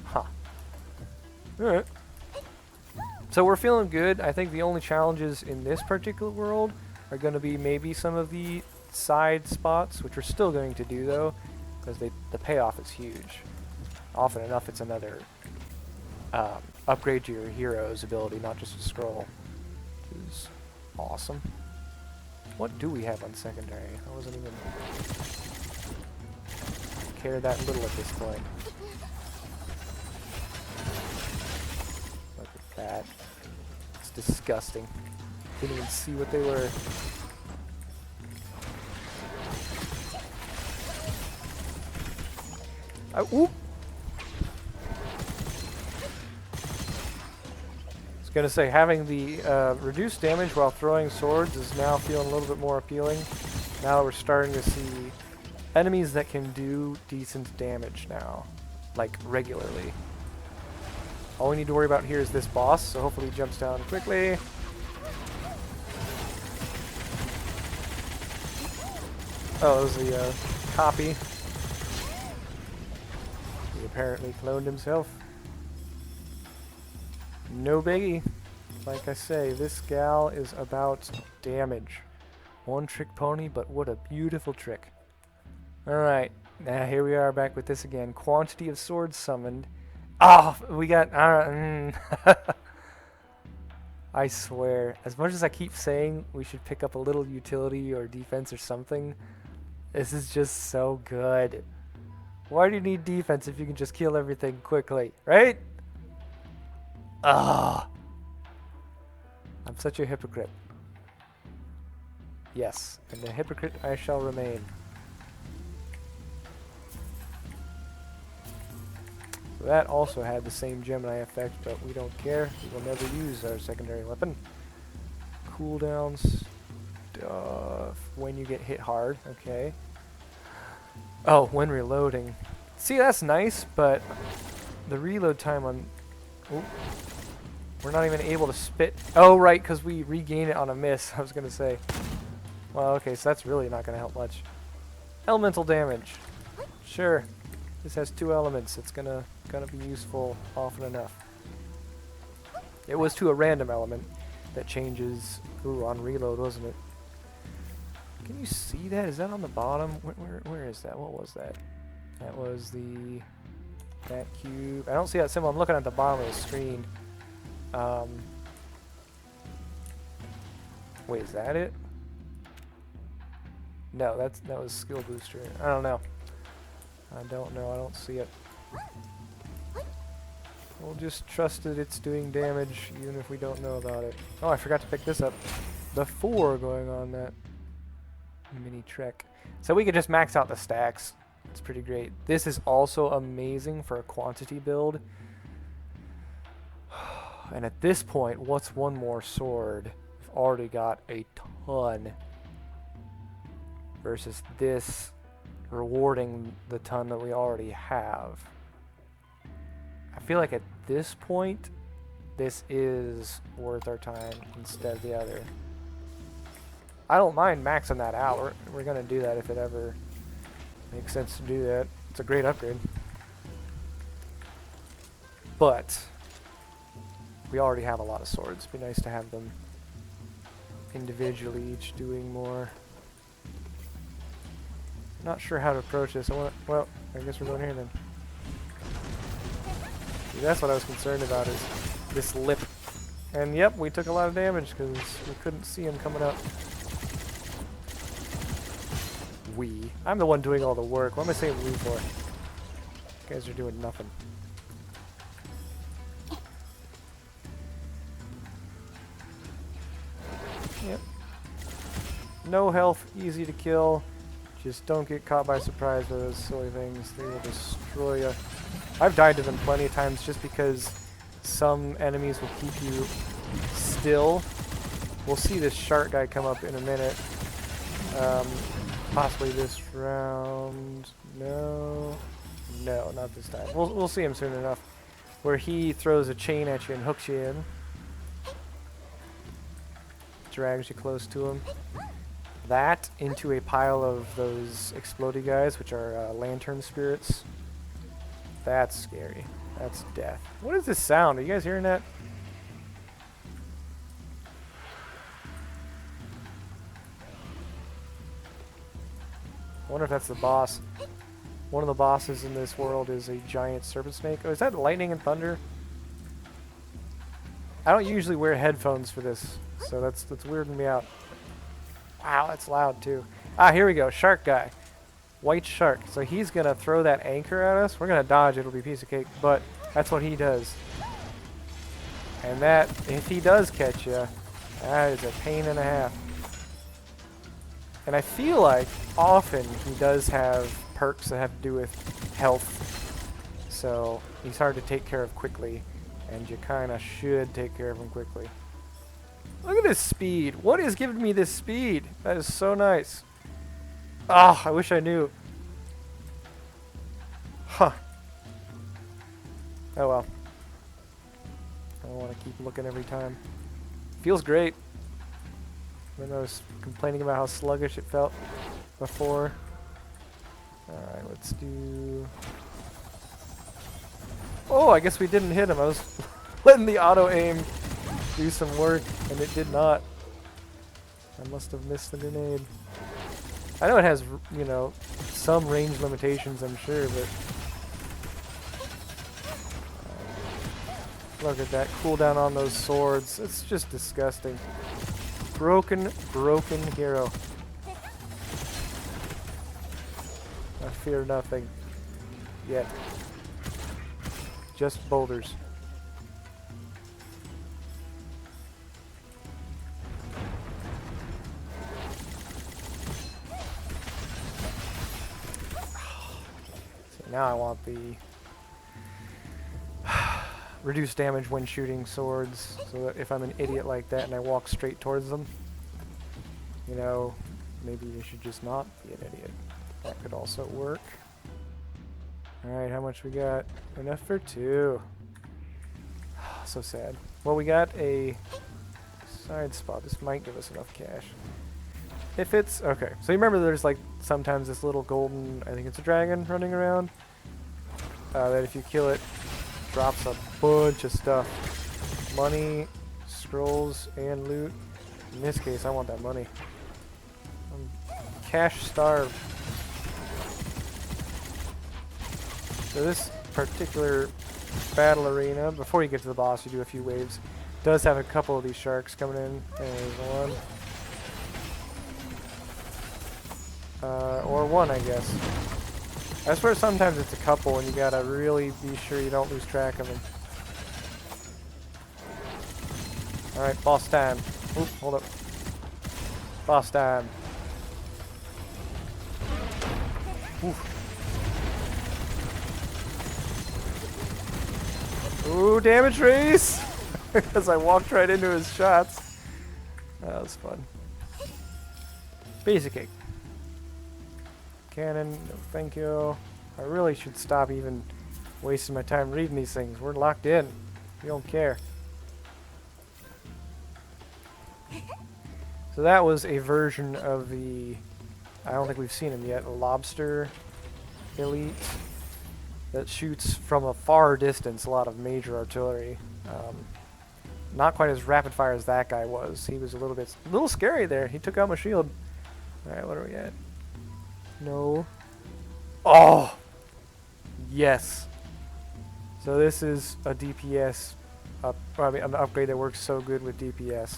Huh. Alright. So we're feeling good. I think the only challenges in this particular world are going to be maybe some of the side spots, which we're still going to do though, because the payoff is huge. Often enough, it's another upgrade to your hero's ability, not just a scroll, which is awesome. What do we have on secondary? I wasn't even care that little at this point. Look at that. It's disgusting. Didn't even see what they were. Oop! I was gonna say, having the reduced damage while throwing swords is now feeling a little bit more appealing. Now we're starting to see enemies that can do decent damage now, like regularly. All we need to worry about here is this boss, so hopefully he jumps down quickly. Oh, it was the copy. He apparently cloned himself. No biggie. Like I say, this gal is about damage. One trick pony, but what a beautiful trick. Alright, now here we are back with this again. Quantity of swords summoned. Oh, we got... I swear, as much as I keep saying we should pick up a little utility or defense or something, this is just so good. Why do you need defense if you can just kill everything quickly, right? Ah, I'm such a hypocrite. Yes, and a hypocrite I shall remain. So that also had the same Gemini effect, but we don't care. We will never use our secondary weapon. Cooldown stuff when you get hit hard, okay. Oh, when reloading. See, that's nice, but the reload time on... Oop, we're not even able to spit... Oh, right, because we regain it on a miss, I was going to say. Well, okay, so that's really not going to help much. Elemental damage. Sure. This has 2 elements. It's gonna be useful often enough. It was to a random element that changes... Ooh, on reload, wasn't it? Can you see that? Is that on the bottom? Where is that? What was that? That was that cube. I don't see that symbol. I'm looking at the bottom of the screen. Wait, is that it? No, that was skill booster. I don't know. I don't know. I don't see it. We'll just trust that it's doing damage, even if we don't know about it. Oh, I forgot to pick this up. The 4 going on that mini trek. So we could just max out the stacks. It's pretty great. This is also amazing for a quantity build. And at this point, what's one more sword? We've already got a ton. Versus this rewarding the ton that we already have. I feel like at this point, this is worth our time instead of the other. I don't mind maxing that out. We're going to do that if it ever makes sense to do that. It's a great upgrade. But we already have a lot of swords. It'd be nice to have them individually, each doing more. Not sure how to approach this. Well, I guess we're going here then. See, that's what I was concerned about, is this lip. And yep, we took a lot of damage because we couldn't see him coming up. I'm the one doing all the work. What am I saying we for? You guys are doing nothing. Yep. No health, easy to kill. Just don't get caught by surprise by those silly things. They will destroy you. I've died to them plenty of times just because some enemies will keep you still. We'll see this shark guy come up in a minute. Possibly this round. No, not this time. We'll see him soon enough. Where he throws a chain at you and hooks you in. Drags you close to him. That into a pile of those explodey guys, which are lantern spirits. That's scary. That's death. What is this sound? Are you guys hearing that? I wonder if that's the boss. One of the bosses in this world is a giant serpent snake. Oh, is that lightning and thunder? I don't usually wear headphones for this, so that's weirding me out. Wow, that's loud too. Ah, here we go. Shark guy. White shark. So he's going to throw that anchor at us. We're going to dodge. It'll be a piece of cake, but that's what he does. And that, if he does catch you, that is a pain and a half. And I feel like often he does have perks that have to do with health. So he's hard to take care of quickly, and you kind of should take care of him quickly. Look at this speed. What is giving me this speed? That is so nice. Ah, I wish I knew. Huh. Oh well. I don't want to keep looking every time. Feels great. When I was complaining about how sluggish it felt before. Alright, let's do... Oh, I guess we didn't hit him. I was letting the auto-aim do some work, and it did not. I must have missed the grenade. I know it has, you know, some range limitations, I'm sure, but... look at that cooldown on those swords. It's just disgusting. Broken hero. I fear nothing. Yet. Just boulders. So now I want the reduced damage when shooting swords, so that if I'm an idiot like that and I walk straight towards them, you know, maybe you should just not be an idiot. That could also work. Alright, how much we got? Enough for 2. So sad. Well, we got a side spot. This might give us enough cash. If it's... Okay, so you remember there's like sometimes this little golden... I think it's a dragon running around. That if you kill it, drops a bunch of stuff. Money, scrolls, and loot. In this case, I want that money. I'm cash starved. So this particular battle arena, before you get to the boss, you do a few waves. Does have a couple of these sharks coming in. There's one. Or one, I guess. I swear sometimes it's a couple and you gotta really be sure you don't lose track of them. Alright, boss time. Oop, hold up. Boss time. Oof. Ooh, damage race! Because I walked right into his shots. That was fun. Basic egg. Cannon, no thank you. I really should stop even wasting my time reading these things. We're locked in. We don't care. So that was a version of the... I don't think we've seen him yet. A lobster elite that shoots from a far distance a lot of major artillery. Not quite as rapid fire as that guy was. He was a little scary there. He took out my shield. Alright, what are we at? No. Oh! Yes. So this is a DPS an upgrade that works so good with DPS.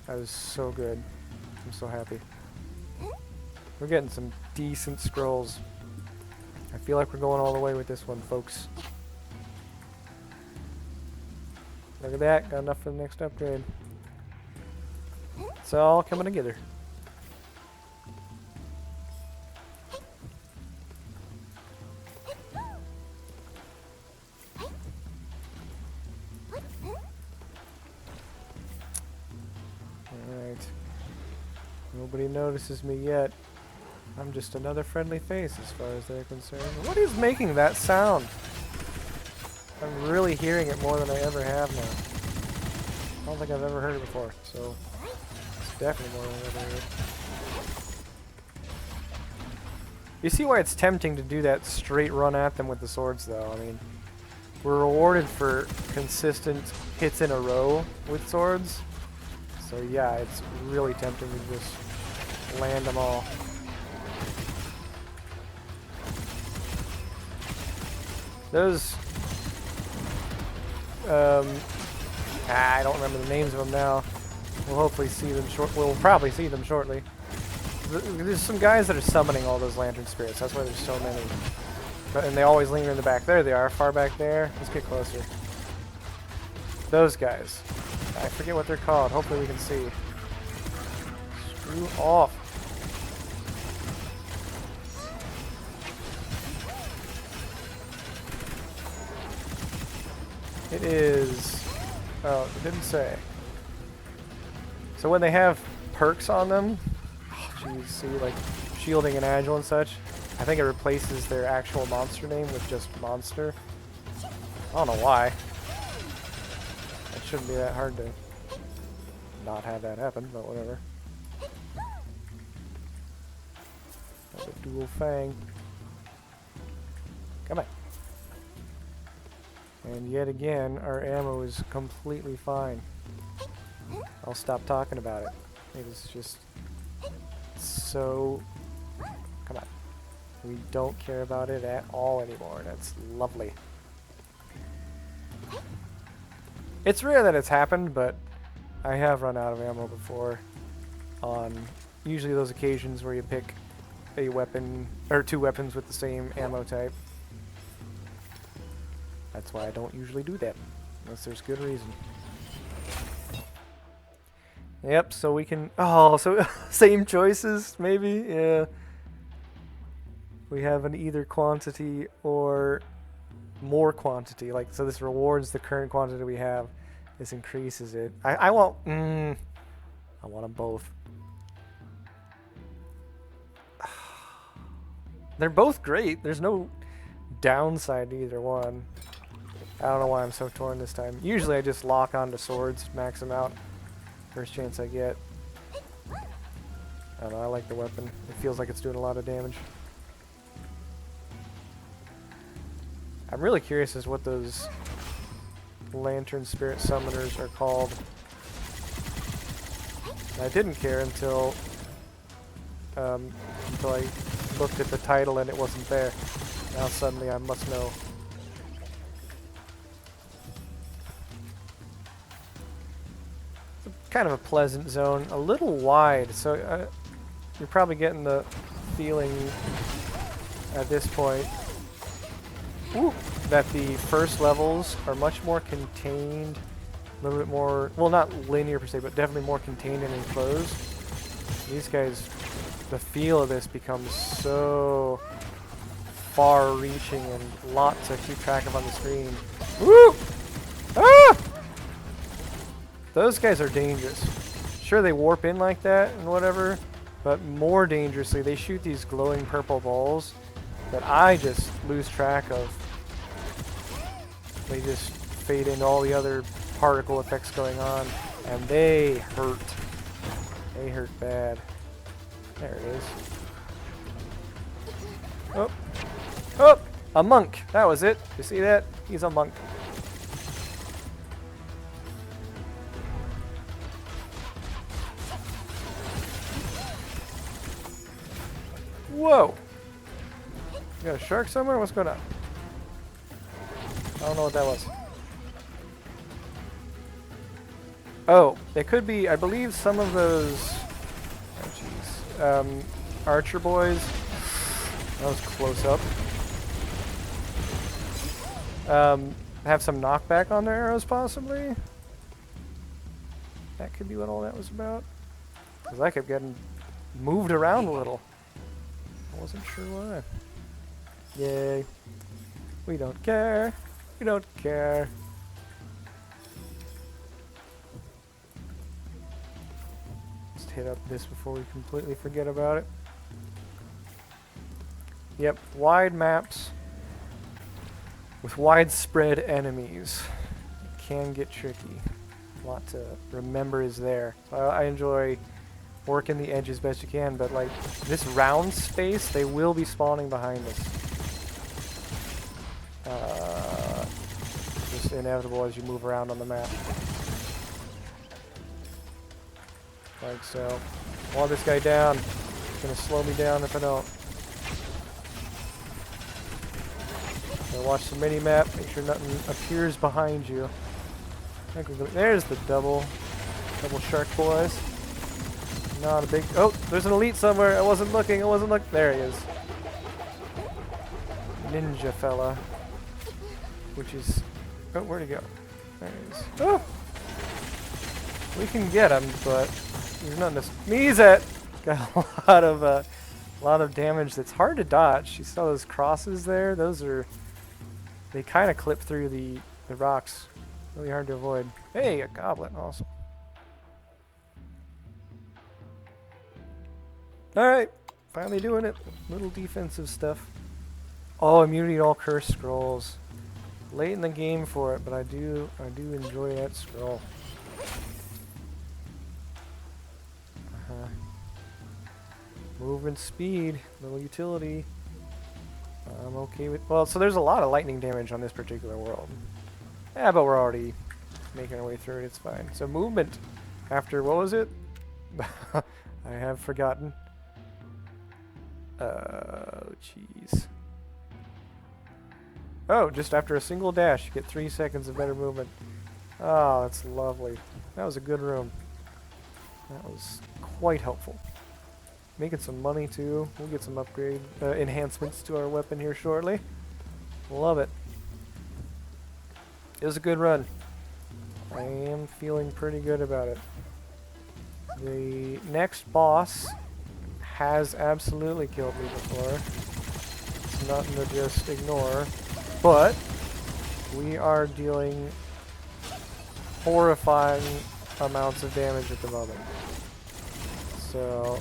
That was so good. I'm so happy. We're getting some decent scrolls. I feel like we're going all the way with this one, folks. Look at that. Got enough for the next upgrade. It's all coming together. Alright. Nobody notices me yet. I'm just another friendly face as far as they're concerned. What is making that sound? I'm really hearing it more than I ever have now. I don't think I've ever heard it before, so it's definitely more than I've ever heard. You see why it's tempting to do that straight run at them with the swords, though. I mean, we're rewarded for consistent hits in a row with swords. So yeah, it's really tempting to just land them all. Those, I don't remember the names of them now. We'll hopefully see them we'll probably see them shortly. There's some guys that are summoning all those lantern spirits. That's why there's so many. And they always linger in the back. There they are, far back there. Let's get closer. Those guys. I forget what they're called. Hopefully we can see. Screw off. It is... Oh, it didn't say. So when they have perks on them, oh, geez, see, like shielding and agile and such, I think it replaces their actual monster name with just monster. I don't know why. It shouldn't be that hard to not have that happen, but whatever. That's a dual fang. Come on. And yet again, our ammo is completely fine. I'll stop talking about it. It is just so... Come on. We don't care about it at all anymore. That's lovely. It's rare that it's happened, but I have run out of ammo before on usually those occasions where you pick a weapon, or 2 weapons with the same ammo type. That's why I don't usually do that, unless there's good reason. Yep, so we can... Oh, so same choices, maybe? Yeah. We have an either quantity or more quantity. Like, so this rewards the current quantity we have. This increases it. I want... I want them both. They're both great. There's no downside to either one. I don't know why I'm so torn this time. Usually I just lock onto swords, max them out. First chance I get. I don't know, I like the weapon. It feels like it's doing a lot of damage. I'm really curious as what those Lantern Spirit Summoners are called. I didn't care until I looked at the title and it wasn't there. Now suddenly I must know. It's kind of a pleasant zone, a little wide, so you're probably getting the feeling at this point that the first levels are much more contained, a little bit more, well, not linear per se, but definitely more contained and enclosed. These guys, the feel of this becomes so far-reaching and a lot to keep track of on the screen. Woo! Ah! Those guys are dangerous. Sure, they warp in like that and whatever, but more dangerously, they shoot these glowing purple balls that I just lose track of. They just fade into all the other particle effects going on, and they hurt. They hurt bad. There it is. Oh. Oh! A monk! That was it. You see that? He's a monk. Whoa! You got a shark somewhere? What's going on? I don't know what that was. Oh, it could be, I believe some of those, oh jeez, archer boys, that was close up, have some knockback on their arrows possibly? That could be what all that was about. Because I kept getting moved around a little. I wasn't sure why. Yay. We don't care. We don't care. Just hit up this before we completely forget about it. Yep, wide maps with widespread enemies. It can get tricky. A lot to remember is there. I enjoy working the edge as best you can, but like this round space, they will be spawning behind us. Just inevitable as you move around on the map. Like so. I want this guy down. It's gonna slow me down if I don't. So watch the mini map, make sure nothing appears behind you. There's the double shark boys. Not a big, oh, there's an elite somewhere. I wasn't looking, there he is. Ninja fella. Which is, oh, where'd he go? There he is. Oh! We can get him, but there's nothing to sneeze at. Got a lot of damage that's hard to dodge. You saw those crosses there? Those are, they kind of clip through the rocks. Really hard to avoid. Hey, a goblin, awesome. Alright, finally doing it. Little defensive stuff. Oh, immunity to all curse scrolls. Late in the game for it, but I do enjoy that scroll. Movement speed, little utility. I'm okay with, well, so there's a lot of lightning damage on this particular world. Yeah, but we're already making our way through it, it's fine. So movement, after, what was it? I have forgotten. Oh, jeez. Oh, just after a single dash, you get 3 seconds of better movement. Oh, that's lovely. That was a good room. That was quite helpful. Making some money, too. We'll get some upgrade enhancements to our weapon here shortly. Love it. It was a good run. I am feeling pretty good about it. The next boss has absolutely killed me before. It's nothing to just ignore. But we are dealing horrifying amounts of damage at the moment. So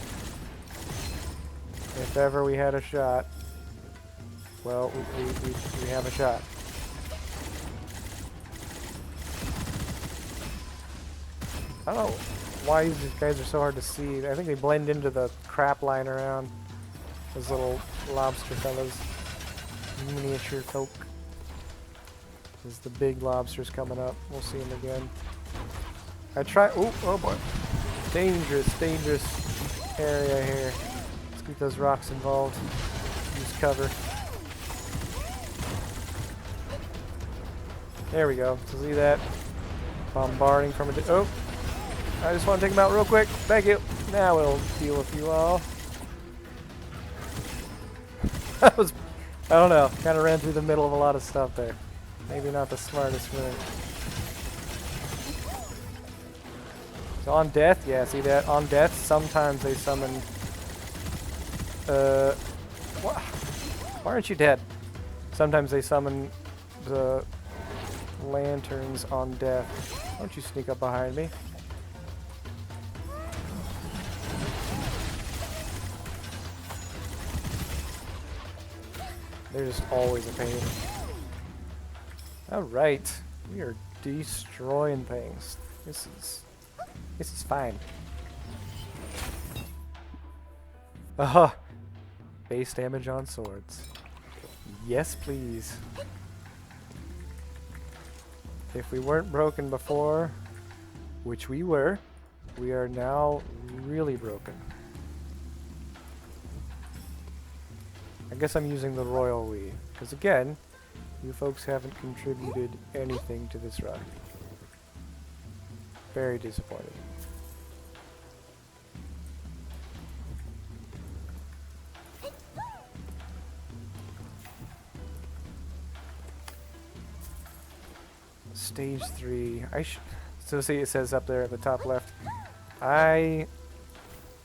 if ever we had a shot, well, we have a shot. I don't know why these guys are so hard to see. I think they blend into the crap lying around. Those little lobster fellas. Miniature folk. There's the big lobsters coming up. We'll see them again. Oh boy. Dangerous area here. Let's get those rocks involved. Use cover. There we go. So see that? Bombarding from a... Oh! I just want to take them out real quick. Thank you. Now we'll deal with you all. That was... I don't know. Kind of ran through the middle of a lot of stuff there. Maybe not the smartest move. So on death, yeah, see that? On death, sometimes they summon... Why aren't you dead? Sometimes they summon the lanterns on death. Why don't you sneak up behind me? They're just always a pain. Alright. We are destroying things. This is fine. Aha! Base damage on swords. Yes, please. If we weren't broken before, which we were, we are now really broken. I guess I'm using the royal we, because again, you folks haven't contributed anything to this run. Very disappointed. Stage 3. So see, it says up there at the top left. I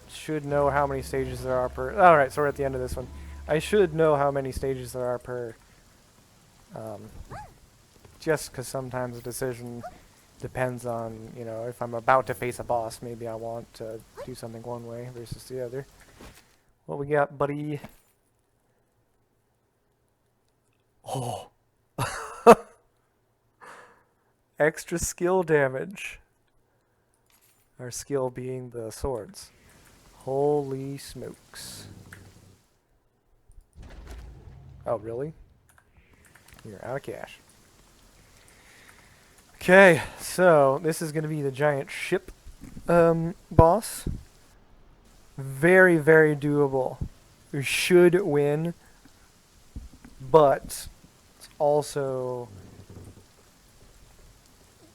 should know how many stages there are per... Alright, so we're at the end of this one. I should know how many stages there are per... just because sometimes a decision depends on, you know, if I'm about to face a boss, maybe I want to do something one way versus the other. What we got, buddy? Oh! Extra skill damage. Our skill being the swords. Holy smokes. Oh, really? You're out of cash. Okay, so this is going to be the giant ship boss. Very, very doable. We should win, but it's also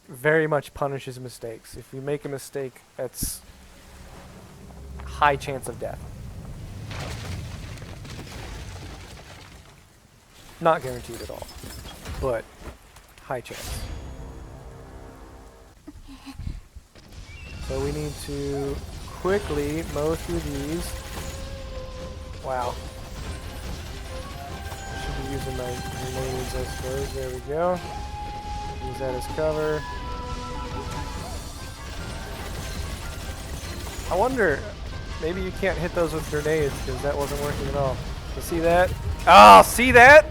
very much punishes mistakes. If you make a mistake, that's high chance of death. Not guaranteed at all, but high chance. So we need to quickly mow through these. Wow. Should be using my grenades, I suppose. There we go. Use that as cover. I wonder, maybe you can't hit those with grenades because that wasn't working at all. You see that? Oh, see that?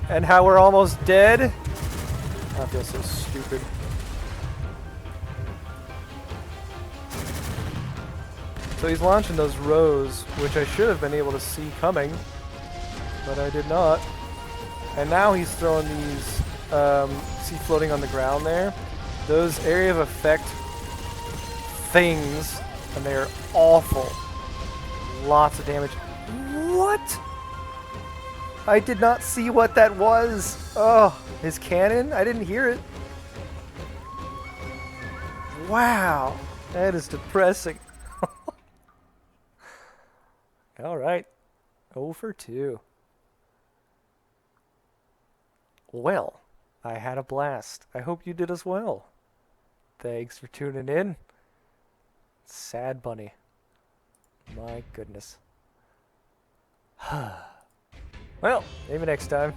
And how we're almost dead? I feel so stupid. So he's launching those rows, which I should have been able to see coming, but I did not. And now he's throwing these, see floating on the ground there? Those area of effect things, and they're awful. Lots of damage. What? I did not see what that was. Oh, his cannon? I didn't hear it. Wow, that is depressing. All right, 0 for 2. Well, I had a blast. I hope you did as well. Thanks for tuning in. Sad bunny. My goodness. Well, maybe next time.